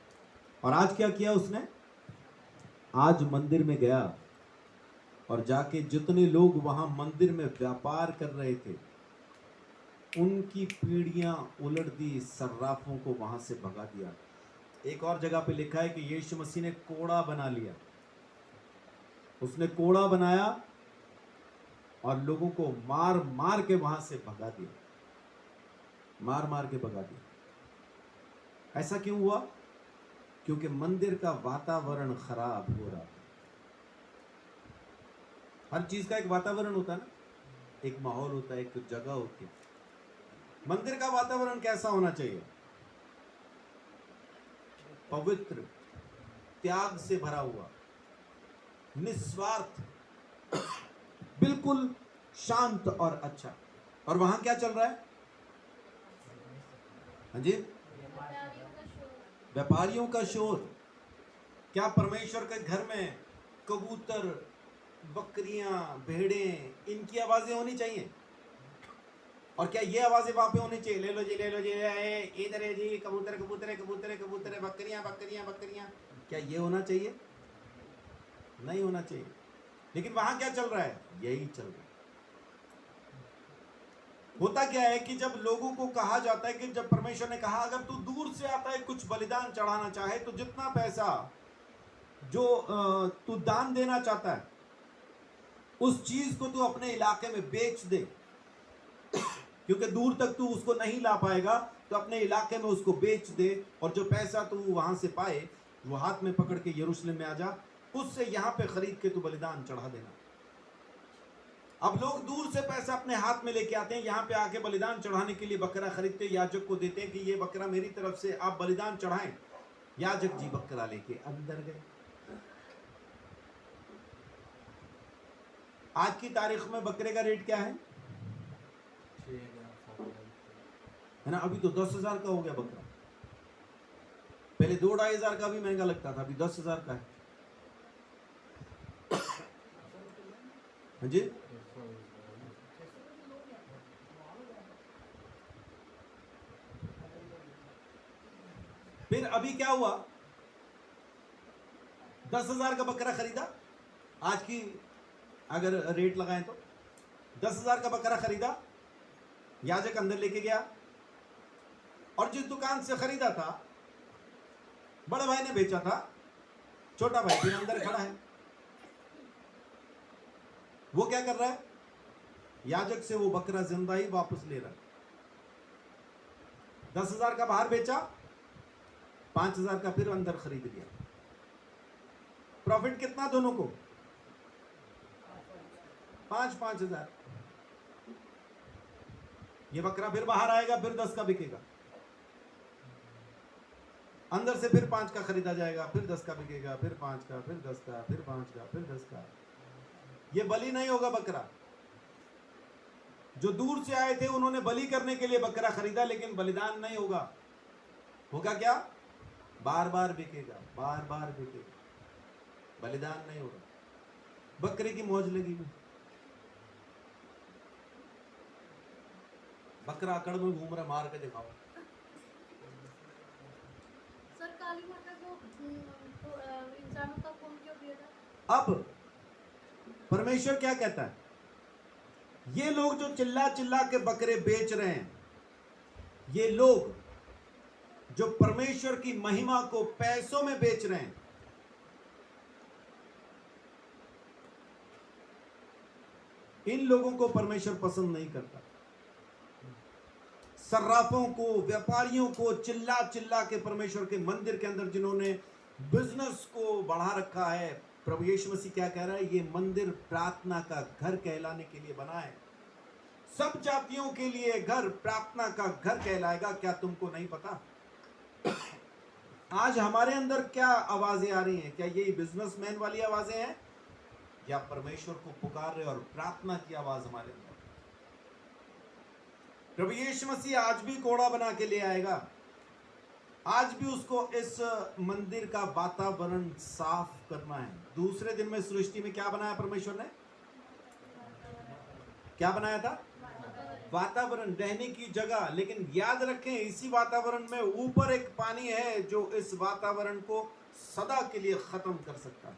और आज क्या किया उसने? आज मंदिर में गया और जाके जितने लोग वहां मंदिर में व्यापार कर रहे थे उनकी पीढ़ियां उलट दी, सर्राफों को वहां से भगा दिया। एक और जगह पे लिखा है कि यीशु मसीह ने कोड़ा बना लिया, उसने कोड़ा बनाया और लोगों को मार मार के वहां से भगा दिया, मार मार के भगा दिया। ऐसा क्यों हुआ? क्योंकि मंदिर का वातावरण खराब हो रहा था। हर चीज का एक वातावरण होता है ना, एक माहौल होता है, एक जगह होती है। मंदिर का वातावरण कैसा होना चाहिए? पवित्र, त्याग से भरा हुआ, निस्वार्थ, बिल्कुल शांत और अच्छा। और वहां क्या चल रहा है? हाँ जी, व्यापारियों का शोर। क्या परमेश्वर के घर में कबूतर, बकरियां, भेड़ें, इनकी आवाजें होनी चाहिए? और क्या ये आवाजें वहां पे होनी चाहिए? ले लो जी, ले लो जी, इधर है जी, कबूतर कबूतर कबूतर कबूतर, बकरियां बकरियां बकरियां। क्या ये होना चाहिए? नहीं होना चाहिए। लेकिन वहां क्या चल रहा है? यही चल रहा है। होता क्या है कि जब लोगों को कहा जाता है कि जब परमेश्वर ने कहा अगर तू दूर से आता है कुछ बलिदान चढ़ाना चाहे तो जितना पैसा जो तू दान देना चाहता है उस चीज को तू अपने इलाके में बेच दे, क्योंकि दूर तक तू उसको नहीं ला पाएगा, तो अपने इलाके में उसको बेच दे, और जो पैसा तू वहां से पाए वो हाथ में पकड़ के यरूशलेम में आ जा, उससे यहाँ पे खरीद के तू बलिदान चढ़ा देना। अब लोग दूर से पैसा अपने हाथ में लेके आते हैं, यहाँ पे आके बलिदान चढ़ाने के लिए बकरा खरीदते, याजक को देते हैं कि ये बकरा मेरी तरफ से आप बलिदान चढ़ाएं। याजक जी बकरा लेके अंदर गए। आज की तारीख में बकरे का रेट क्या है ना? अभी तो 10,000 का हो गया बकरा। पहले 2-2,500 का भी महंगा लगता था, अभी 10,000 का है। हाँ जी, फिर अभी क्या हुआ? 10,000 का बकरा खरीदा, आज की अगर रेट लगाएं तो 10,000 का बकरा खरीदा, याजक अंदर लेके गया, और जिस दुकान से खरीदा था बड़े भाई ने बेचा था, छोटा भाई फिर अंदर खड़ा है। वो क्या कर रहा है? याजक से वो बकरा जिंदा ही वापस ले रहा है। 10,000 का बाहर बेचा, 5,000 का फिर अंदर खरीद लिया। प्रॉफिट कितना दोनों को? 5,000। ये बकरा फिर बाहर आएगा, फिर 10 का बिकेगा, अंदर से फिर 5 का खरीदा जाएगा, फिर 10 का बिकेगा, फिर 5 का, फिर 10 का, फिर 5 का, फिर 10 का। ये बलि नहीं होगा बकरा। जो दूर से आए थे उन्होंने बलि करने के लिए बकरा खरीदा, लेकिन बलिदान नहीं होगा। होगा क्या? बार बार बिकेगा, बार बार बिकेगा, बलिदान नहीं होगा। बकरे की मौज लगी हुई, बकरा अकड़ में घूम रहा, मार के दिखाओ। सर काली माता को इंसानों का खून क्यों दिया था? अब परमेश्वर क्या कहता है? ये लोग जो चिल्ला चिल्ला के बकरे बेच रहे हैं, ये लोग जो परमेश्वर की महिमा को पैसों में बेच रहे हैं, इन लोगों को परमेश्वर पसंद नहीं करता। सर्राफों को, व्यापारियों को, चिल्ला चिल्ला के परमेश्वर के मंदिर के अंदर जिन्होंने बिजनेस को बढ़ा रखा है, प्रभु यीशु मसीह क्या कह रहा है? ये मंदिर प्रार्थना का घर कहलाने के लिए बना है। सब जातियों के लिए घर प्रार्थना का घर कहलाएगा। क्या तुमको नहीं पता? आज हमारे अंदर क्या आवाजें आ रही हैं? क्या ये बिजनेसमैन वाली आवाजें हैं या परमेश्वर को पुकार रहे और प्रार्थना की आवाज हमारे अंदर? प्रभु यीशु मसीह आज भी कोड़ा बना के ले आएगा। आज भी उसको इस मंदिर का वातावरण साफ करना है। दूसरे दिन में सृष्टि में क्या बनाया परमेश्वर ने? क्या बनाया था? वातावरण, रहने की जगह। लेकिन याद रखें, इसी वातावरण में ऊपर एक पानी है जो इस वातावरण को सदा के लिए खत्म कर सकता है।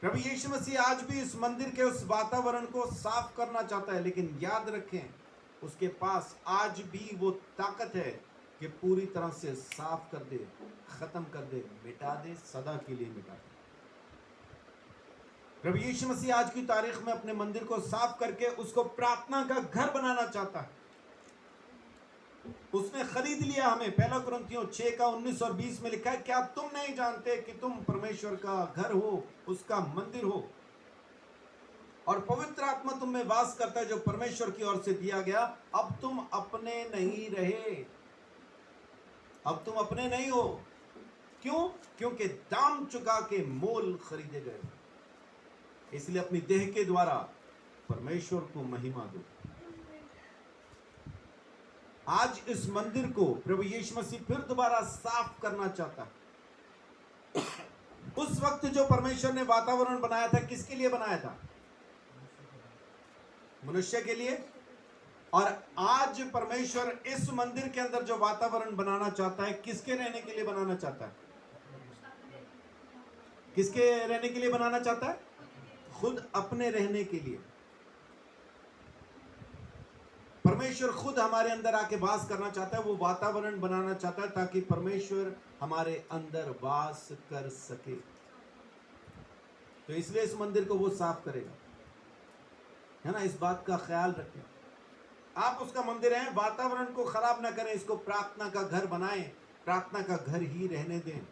प्रभु यीशु मसीह आज भी इस मंदिर के उस वातावरण को साफ करना चाहता है, लेकिन याद रखें उसके पास आज भी वो ताकत है कि पूरी तरह से साफ कर दे, खत्म कर दे, मिटा दे, सदा के लिए मिटा दे। प्रभु यीशु मसीह आज की तारीख में अपने मंदिर को साफ करके उसको प्रार्थना का घर बनाना चाहता है। उसने खरीद लिया हमें। पहला कुरिन्थियों 6 का 19 और 20 में लिखा है, क्या तुम नहीं जानते कि तुम परमेश्वर का घर हो, उसका मंदिर हो, और पवित्र आत्मा तुम में वास करता है जो परमेश्वर की ओर से दिया गया। अब तुम अपने नहीं रहे, अब तुम अपने नहीं हो। क्यों? क्योंकि दाम चुका के मोल खरीदे गए। इसलिए अपनी देह के द्वारा परमेश्वर को महिमा दो। आज इस मंदिर को प्रभु यीशु मसीह फिर दोबारा साफ करना चाहता है। उस वक्त जो परमेश्वर ने वातावरण बनाया था, किसके लिए बनाया था? मनुष्य के लिए। और आज परमेश्वर इस मंदिर के अंदर जो वातावरण बनाना चाहता है, किसके रहने के लिए बनाना चाहता है? किसके रहने के लिए बनाना चाहता है? खुद अपने रहने के लिए। परमेश्वर खुद हमारे अंदर आके वास करना चाहता है। वो वातावरण बनाना चाहता है ताकि परमेश्वर हमारे अंदर वास कर सके। तो इसलिए इस मंदिर को वो साफ करेगा, है ना? इस बात का ख्याल रखें। आप उसका मंदिर हैं, वातावरण को खराब ना करें, इसको प्रार्थना का घर बनाएं, प्रार्थना का घर ही रहने दें।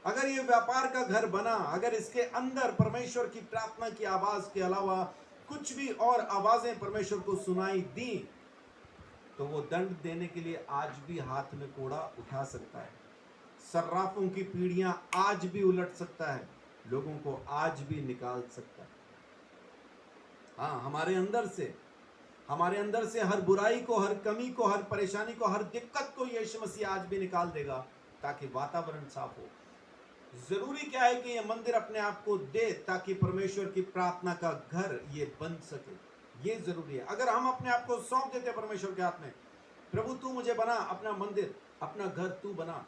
अगर ये व्यापार का घर बना, अगर इसके अंदर परमेश्वर की प्रार्थना की आवाज के अलावा कुछ भी और आवाजें परमेश्वर को सुनाई दी, तो वो दंड देने के लिए आज भी हाथ में कोड़ा उठा सकता है। सर्राफों की पीढ़ियां आज भी उलट सकता है, लोगों को आज भी निकाल सकता है। हाँ, हमारे अंदर से हर बुराई को, हर कमी को, हर परेशानी को, हर दिक्कत को यीशु मसीह आज भी निकाल देगा ताकि वातावरण साफ हो। जरूरी क्या है कि ये मंदिर अपने आप को दे ताकि परमेश्वर की प्रार्थना का घर ये बन सके। ये जरूरी है। अगर हम अपने आप को सौंप देते परमेश्वर के हाथ में, प्रभु तू मुझे बना अपना मंदिर, अपना घर तू बना,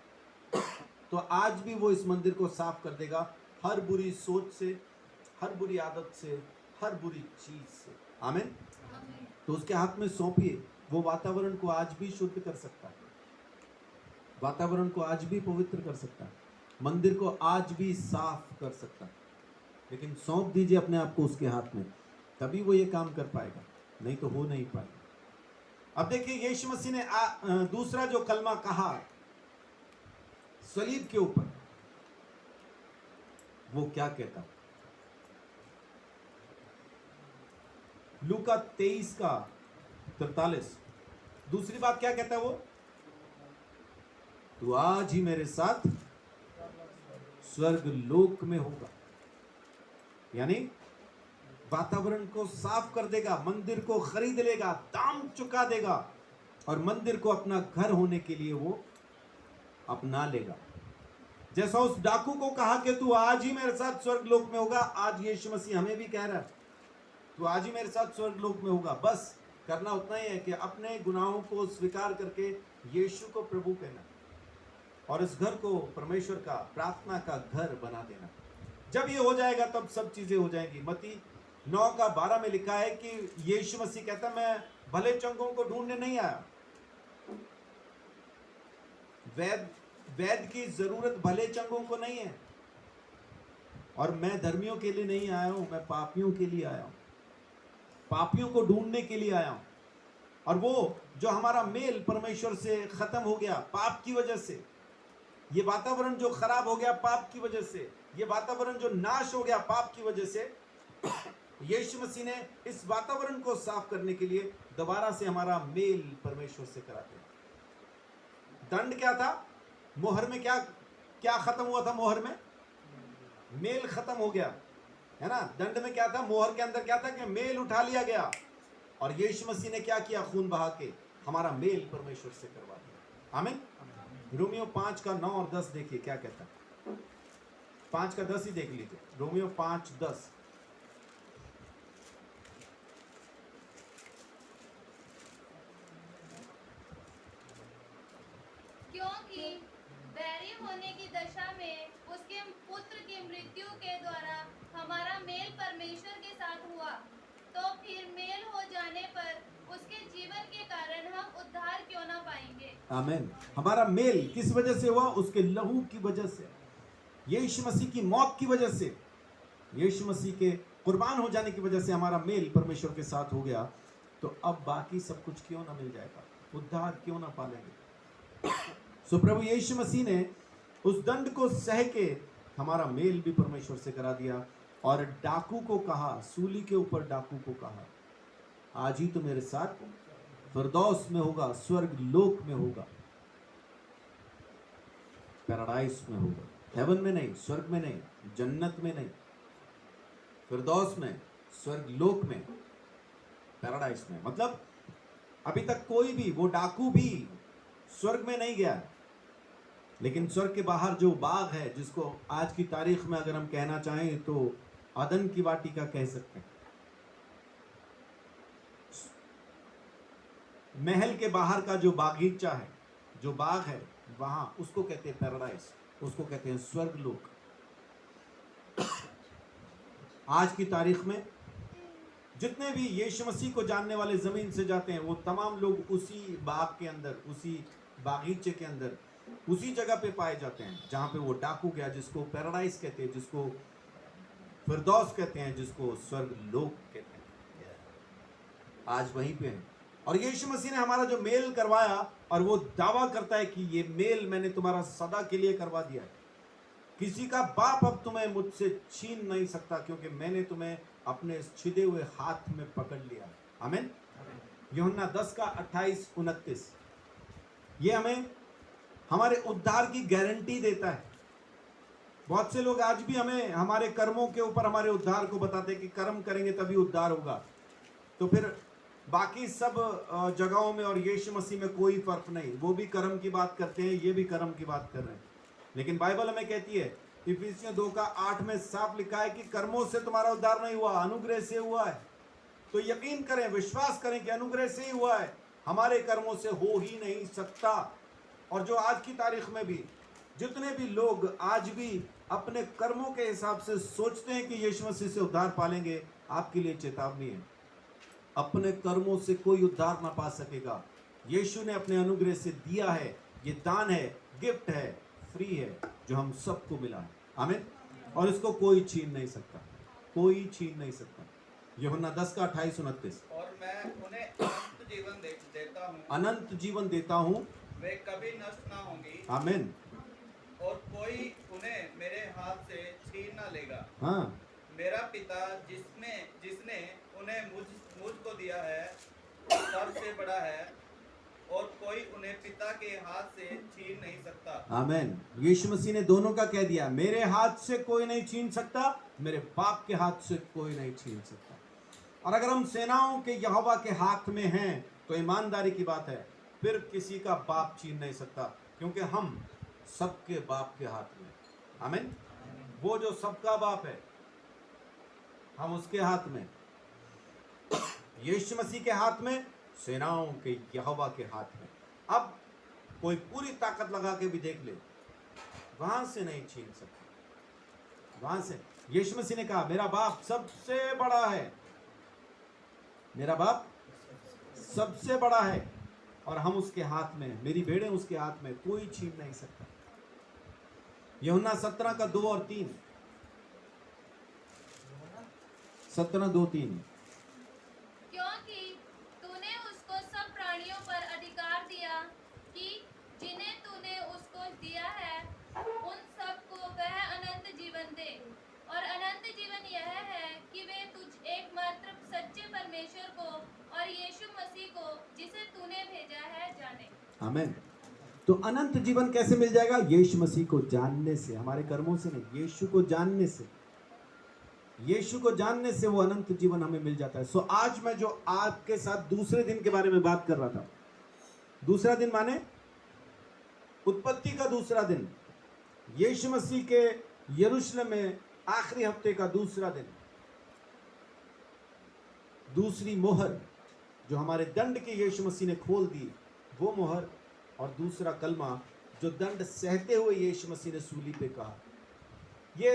तो आज भी वो इस मंदिर को साफ कर देगा हर बुरी सोच से, हर बुरी आदत से, हर बुरी चीज से। आमीन। तो उसके हाथ में सौंपिए। वो वातावरण को आज भी शुद्ध कर सकता है, वातावरण को आज भी पवित्र कर सकता है, मंदिर को आज भी साफ कर सकता है। लेकिन सौंप दीजिए अपने आप को उसके हाथ में, तभी वो ये काम कर पाएगा, नहीं तो हो नहीं पाएगा। अब देखिए यीशु मसीह ने दूसरा जो कलमा कहा सलीब के ऊपर, वो क्या कहता? लूका 23 का 43। दूसरी बात क्या कहता है वो? तू आज ही मेरे साथ स्वर्ग लोक में होगा। यानी वातावरण को साफ कर देगा, मंदिर को खरीद लेगा, दाम चुका देगा और मंदिर को अपना घर होने के लिए वो अपना लेगा। जैसा उस डाकू को कहा कि तू आज ही मेरे साथ स्वर्ग लोक में होगा, आज यीशु मसीह हमें भी कह रहा है तू आज ही मेरे साथ स्वर्ग लोक में होगा। बस करना उतना ही है कि अपने गुनाहों को स्वीकार करके यीशु को प्रभु कहना और इस घर को परमेश्वर का प्रार्थना का घर बना देना। जब ये हो जाएगा तब सब चीजें हो जाएंगी। मत्ती 9 का 12 में लिखा है कि यीशु मसीह कहता है मैं भले चंगों को ढूंढने नहीं आया। वैद्य की जरूरत भले चंगों को नहीं है, और मैं धर्मियों के लिए नहीं आया हूं, मैं पापियों के लिए आया हूं, पापियों को ढूंढने के लिए आया हूं। और वो जो हमारा मेल परमेश्वर से खत्म हो गया पाप की वजह से, ये वातावरण जो खराब हो गया पाप की वजह से, ये वातावरण जो नाश हो गया पाप की वजह से, यीशु मसीह ने इस वातावरण को साफ करने के लिए दोबारा से हमारा मेल परमेश्वर से कराते हैं। दंड क्या था? मोहर में क्या क्या खत्म हुआ था? मोहर में मेल खत्म हो गया, है ना। दंड में क्या था? मोहर के अंदर क्या था कि मेल उठा लिया गया। और यीशु मसीह ने क्या किया? खून बहा के हमारा मेल परमेश्वर से करवा दिया। आमीन। रोमियो 5 का 9 और 10 देखिए क्या कहता है। 5 का 10 ही देख लीजिए। रोमियो 5:10। क्योंकि बैरी होने की दशा में उसके पुत्र की मृत्यु के द्वारा हमारा मेल परमेश्वर के साथ हुआ, तो फिर मेल हो जाने पर उसके जीवन के कारण हम उद्धार क्यों ना पाएंगे। आमीन। हमारा मेल किस वजह से हुआ? उसके लहू की वजह से, यीशु मसीह की मौत की वजह से, यीशु मसीह के कुर्बान हो जाने की वजह से हमारा मेल परमेश्वर के साथ हो गया। तो अब बाकी सब कुछ क्यों ना मिल जाएगा? उद्धार क्यों ना पालेंगे? सो प्रभु यीशु मसीह ने उस दंड को सह के हमारा मेल भी परमेश्वर से करा दिया। और डाकू को कहा, सूली के ऊपर डाकू को कहा, आज ही तो मेरे साथ फिरदौस में होगा, स्वर्ग लोक में होगा, पैराडाइज में होगा। हेवन में नहीं, स्वर्ग में नहीं, जन्नत में नहीं, फिरदौस में, स्वर्ग लोक में, पैराडाइज में। मतलब अभी तक कोई भी, वो डाकू भी स्वर्ग में नहीं गया, लेकिन स्वर्ग के बाहर जो बाग है, जिसको आज की तारीख में अगर हम कहना चाहें तो अदन की वाटिका कह सकते हैं। महल के बाहर का जो बागीचा है, जो बाग है, वहां उसको कहते हैं पैराडाइज, उसको कहते हैं स्वर्ग लोक। आज की तारीख में जितने भी यीशु मसीह को जानने वाले जमीन से जाते हैं, वो तमाम लोग उसी बाग के अंदर, उसी बागीचे के अंदर, उसी जगह पे पाए जाते हैं जहां पे वो डाकू गया, जिसको पैराडाइज कहते हैं, जिसको फिरदौस कहते हैं, जिसको स्वर्ग लोक कहते हैं। आज वहीं पे है। और यीशु मसीह ने हमारा जो मेल करवाया, और वो दावा करता है कि ये मेल मैंने तुम्हारा सदा के लिए करवा दिया है। किसी का बाप अब तुम्हें मुझसे छीन नहीं सकता, क्योंकि मैंने तुम्हें अपने छिदे हुए हाथ में पकड़ लिया। आमीन। यूहन्ना 10 का 28-29 ये हमें हमारे उद्धार की गारंटी देता है। बहुत से लोग आज भी हमें हमारे कर्मों के ऊपर हमारे उद्धार को बताते हैं कि कर्म करेंगे तभी उद्धार होगा। तो फिर बाकी सब जगहों में और यीशु मसीह में कोई फर्क नहीं। वो भी कर्म की बात करते हैं, ये भी कर्म की बात कर रहे हैं। लेकिन बाइबल हमें कहती है, इफिसियों 2 का 8 में साफ लिखा है कि कर्मों से तुम्हारा उद्धार नहीं हुआ, अनुग्रह से हुआ है। तो यकीन करें, विश्वास करें कि अनुग्रह से ही हुआ है, हमारे कर्मों से हो ही नहीं सकता। और जो आज की तारीख में भी जितने भी लोग आज भी अपने कर्मों के हिसाब से सोचते हैं कि यीशु मसीह से उद्धार पालेंगे, आपके लिए चेतावनी है, अपने कर्मों से कोई उद्धार ना पा सकेगा। यीशु ने अपने अनुग्रह से दिया है, ये दान है, गिफ्ट है, फ्री है, जो हम सबको मिला है। आमीन। और इसको कोई छीन नहीं सकता, कोई छीन नहीं सकता। यूहन्ना 10 का 28-29 और मैं उन्हें अनंत जीवन देता हूँ, अनंत जीवन देता हूँ, वे कभी नष्ट ना होंगी, आमीन, और कोई उन्हें मेरे हाथ से छीन ना लेगा। हाँ, मेरा पिता जिसने उन्हें मुझको दिया है सबसे बड़ा है, और कोई उन्हें पिता के हाथ से छीन नहीं सकता। आमीन। यीशु मसीह ने दोनों का कह दिया, मेरे हाथ से कोई नहीं छीन सकता, मेरे बाप के हाथ से कोई नहीं छीन सकता। और अगर हम सेनाओं के यहोवा के हाथ में हैं तो ईमानदारी की बात है, फिर किसी का बाप छीन नहीं सकता, क्योंकि हम सबके बाप के हाथ में। आमीन। वो जो सबका बाप है, हम उसके हाथ में, यीशु मसीह के हाथ में, सेनाओं के यहोवा के हाथ में। अब कोई पूरी ताकत लगा के भी देख ले, वहां से नहीं छीन सकता। वहां से यीशु मसीह ने कहा, मेरा बाप सबसे बड़ा है, मेरा बाप सबसे बड़ा है, और हम उसके हाथ में, मेरी भेड़ें उसके हाथ में, कोई छीन नहीं सकता। यूहन्ना 17 का 2 और 3, 17:2-3। क्योंकि तूने उसको सब प्राणियों पर अधिकार दिया कि जिन्हें तूने उसको दिया है वचन यह है कि वे तुझ एकमात्र सच्चे परमेश्वर को और यीशु मसीह को जिसे तूने भेजा है जाने। आमीन। तो अनंत जीवन कैसे मिल जाएगा? यीशु मसीह को जानने से, हमारे कर्मों से नहीं, यीशु को जानने से। यीशु को जानने से वो अनंत जीवन हमें मिल जाता है। सो आज मैं जो आपके साथ दूसरे दिन के बारे में बात कर रहा था, दूसरा दिन माने उत्पत्ति का दूसरा दिन, यीशु मसीह के यरूशलेम में आखिरी हफ्ते का दूसरा दिन, दूसरी मोहर जो हमारे दंड के यीशु मसीह ने खोल दी, वो मोहर, और दूसरा कलमा जो दंड सहते हुए यीशु मसीह ने सूली पे कहा। ये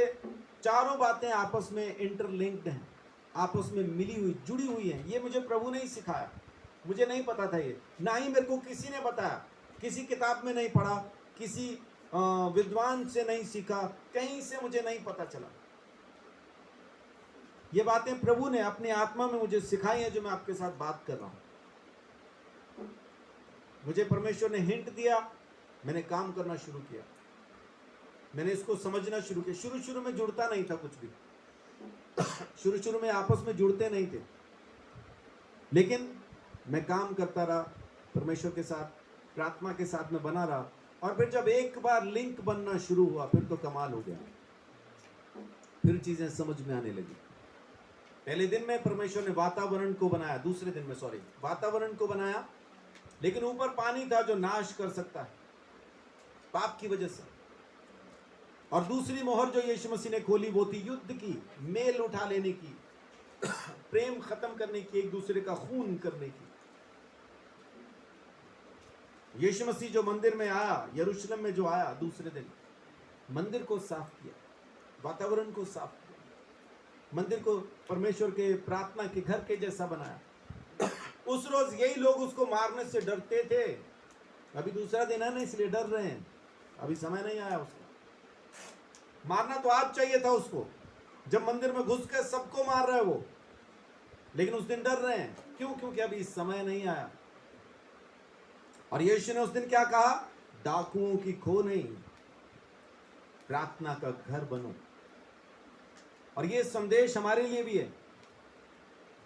चारों बातें आपस में इंटरलिंक्ड हैं, आपस में मिली हुई, जुड़ी हुई हैं। ये मुझे प्रभु ने ही सिखाया, मुझे नहीं पता था ये, ना ही मेरे को किसी ने बताया, किसी किताब में नहीं पढ़ा, किसी विद्वान से नहीं सीखा, कहीं से मुझे नहीं पता चला। ये बातें प्रभु ने अपनी आत्मा में मुझे सिखाई है, जो मैं आपके साथ बात कर रहा हूं। मुझे परमेश्वर ने हिंट दिया, मैंने काम करना शुरू किया, मैंने इसको समझना शुरू किया। शुरू में जुड़ता नहीं था कुछ भी, शुरू में आपस में जुड़ते नहीं थे, लेकिन मैं काम करता रहा परमेश्वर के साथ, प्रार्थना के साथ में बना रहा, और फिर जब एक बार लिंक बनना शुरू हुआ, फिर तो कमाल हो गया, फिर चीजें समझ में आने लगी। पहले दिन में परमेश्वर ने वातावरण को बनाया, दूसरे दिन में वातावरण को बनाया, लेकिन ऊपर पानी था जो नाश कर सकता है पाप की वजह से। और दूसरी मोहर जो यीशु मसीह ने खोली, वो थी युद्ध की, मेल उठा लेने की, प्रेम खत्म करने की, एक दूसरे का खून करने की। यीशु मसीह जो मंदिर में आया, यरूशलेम में जो आया, दूसरे दिन मंदिर को साफ किया, वातावरण को साफ किया, मंदिर को परमेश्वर के प्रार्थना के घर के जैसा बनाया। उस रोज यही लोग उसको मारने से डरते थे। अभी दूसरा दिन है ना, इसलिए डर रहे हैं, अभी समय नहीं आया उसका। मारना तो आज चाहिए था उसको, जब मंदिर में घुस कर सबको मार रहे वो, लेकिन उस दिन डर रहे हैं। क्यों? क्योंकि अभी समय नहीं आया। और यीशु ने उस दिन क्या कहा? डाकुओं की खो नहीं, प्रार्थना का घर बनो। और ये संदेश हमारे लिए भी है।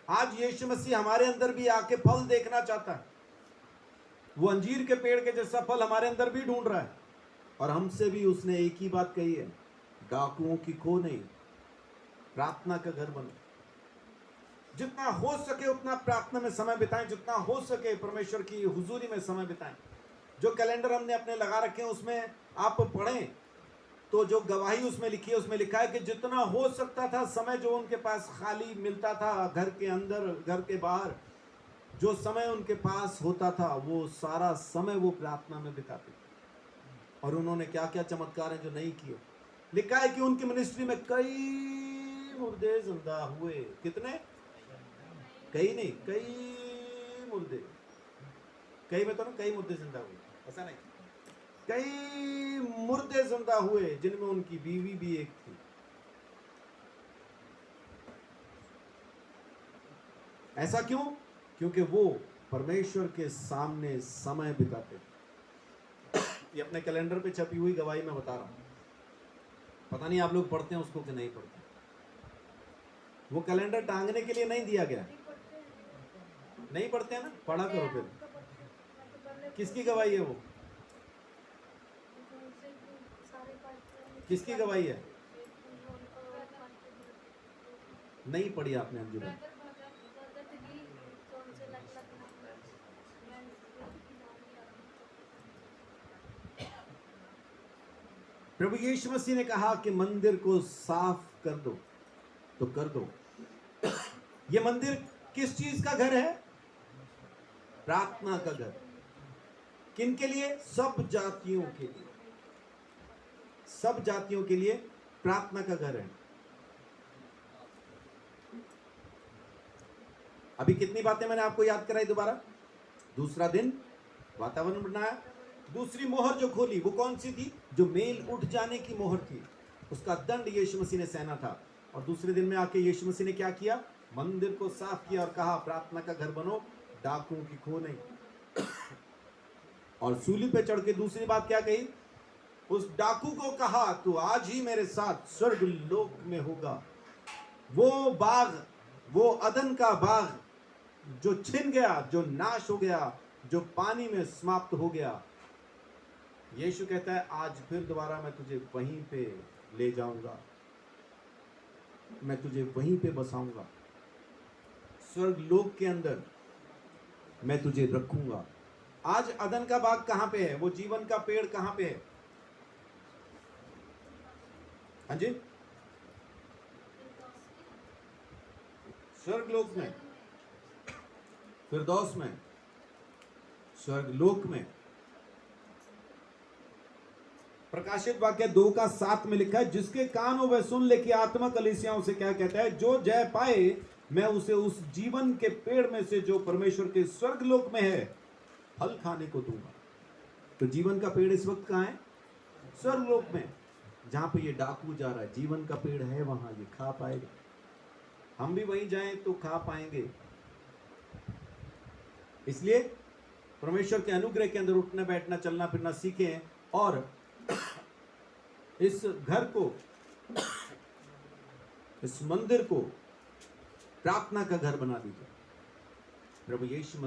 आज यीशु मसीह हमारे अंदर भी आके फल देखना चाहता है। वो अंजीर के पेड़ के जैसा फल हमारे अंदर भी ढूंढ रहा है, और हमसे भी उसने एक ही बात कही है, डाकुओं की खो नहीं, प्रार्थना का घर बनो। जितना हो सके उतना प्रार्थना में समय बिताएं, जितना हो सके परमेश्वर की हुजूरी में समय बिताएं। जो कैलेंडर हमने अपने लगा रखे हैं उसमें आप पढ़ें, तो जो गवाही उसमें लिखी है, उसमें लिखा है कि जितना हो सकता था समय जो उनके पास खाली मिलता था, घर के अंदर घर के बाहर जो समय उनके पास होता था, वो सारा समय वो प्रार्थना में बिताते थे। और उन्होंने क्या क्या चमत्कार हैं जो नहीं किए। लिखा है कि उनकी मिनिस्ट्री में कई मुर्दे जिंदा हुए। कितने? कई नहीं, कई मुर्दे। कई में तो ना कई मुर्दे जिंदा हुए, ऐसा नहीं, कई मुर्दे जिंदा हुए, जिनमें उनकी बीवी भी एक थी। ऐसा क्यों? क्योंकि वो परमेश्वर के सामने समय बिताते थे। ये अपने कैलेंडर पे छपी हुई गवाही मैं बता रहा हूं, पता नहीं आप लोग पढ़ते हैं उसको कि नहीं पढ़ते। वो कैलेंडर टांगने के लिए नहीं दिया गया। नहीं पढ़ते हैं ना, पढ़ा करो फिर। किसकी गवाही है वो? किसकी गवाही है? नहीं पढ़ी आपने अंजुम? प्रभु यीशु मसीह ने कहा कि मंदिर को साफ कर दो, तो कर दो। ये मंदिर किस चीज का घर है? प्रार्थना का घर। किन के लिए? सब जातियों के लिए। सब जातियों के लिए प्रार्थना का घर है। अभी कितनी बातें मैंने आपको याद कराई दोबारा? दूसरा दिन, वातावरण बनाया, दूसरी मोहर जो खोली वो कौन सी थी? जो मेल उठ जाने की मोहर थी, उसका दंड यीशु मसीह ने सहना था। और दूसरे दिन में आके यीशु मसीह ने क्या किया? मंदिर को साफ किया और कहा प्रार्थना का घर बनो, डाकुओं की खो नहीं। और सूली पे चढ़ के दूसरी बात क्या कही? उस डाकू को कहा तू आज ही मेरे साथ स्वर्ग लोक में होगा। वो बाग, वो अदन का बाग जो छिन गया, जो नाश हो गया, जो पानी में समाप्त हो गया, यीशु कहता है आज फिर दोबारा मैं तुझे वहीं पे ले जाऊंगा, मैं तुझे वहीं पे बसाऊंगा, स्वर्ग लोक के अंदर मैं तुझे रखूंगा। आज अदन का बाग कहां पे है? वो जीवन का पेड़ कहां पे है? हाँ जी, स्वर्ग लोक में, फिरदौस में, स्वर्ग लोक में। प्रकाशित वाक्य 2:7 में लिखा है, जिसके कान हो वह सुन ले कि आत्मा कलीसियाओं से क्या कहता है। जो जय पाए मैं उसे उस जीवन के पेड़ में से जो परमेश्वर के स्वर्ग लोक में है फल खाने को दूंगा। तो जीवन का पेड़ इस वक्त कहाँ है? स्वर्ग लोक में, जहां पे ये डाकू जा रहा है। जीवन का पेड़ है वहां, ये खा पाएगा। हम भी वहीं जाएं तो खा पाएंगे। इसलिए परमेश्वर के अनुग्रह के अंदर उठना बैठना चलना फिरना सीखें और इस घर को, इस मंदिर को प्रार्थना का घर बना दीजिए। प्रभु यीशु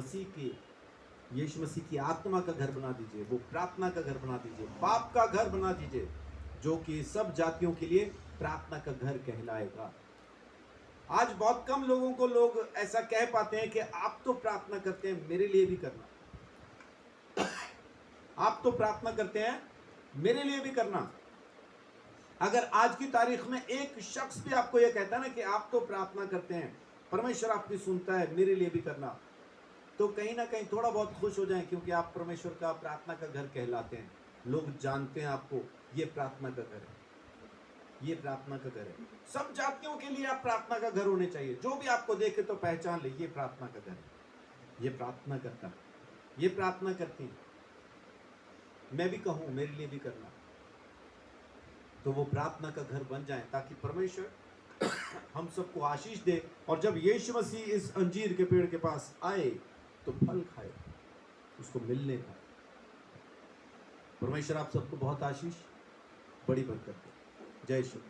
मसीह की आत्मा का घर बना दीजिए, वो प्रार्थना का घर बना दीजिए, पाप का घर बना दीजिए, जो कि सब जातियों के लिए प्रार्थना का घर कहलाएगा। आज बहुत कम लोगों को लोग ऐसा कह पाते हैं कि आप तो प्रार्थना करते हैं, मेरे लिए भी करना। आप तो प्रार्थना करते हैं, मेरे लिए भी करना। अगर आज की तारीख में एक शख्स भी आपको यह कहता है ना कि आप तो प्रार्थना करते हैं, परमेश्वर आपकी सुनता है, मेरे लिए भी करना, तो कहीं ना कहीं थोड़ा बहुत खुश हो जाएं, क्योंकि आप परमेश्वर का प्रार्थना का घर कहलाते हैं। लोग जानते हैं आपको, ये प्रार्थना का घर है, ये प्रार्थना का घर है। सब जातियों के लिए आप प्रार्थना का घर होने चाहिए। जो भी आपको देखे तो पहचान ले, ये प्रार्थना का घर है, ये प्रार्थना करता है, ये प्रार्थना करती है। मैं भी कहूँ मेरे लिए भी करना, तो वो प्रार्थना का घर बन जाए, ताकि परमेश्वर हम सबको आशीष दे। और जब यीशु मसीह इस अंजीर के पेड़ के पास आए तो फल खाए, उसको मिलने का। परमेश्वर आप सबको बहुत आशीष, बड़ी बरकत दे। जय श्री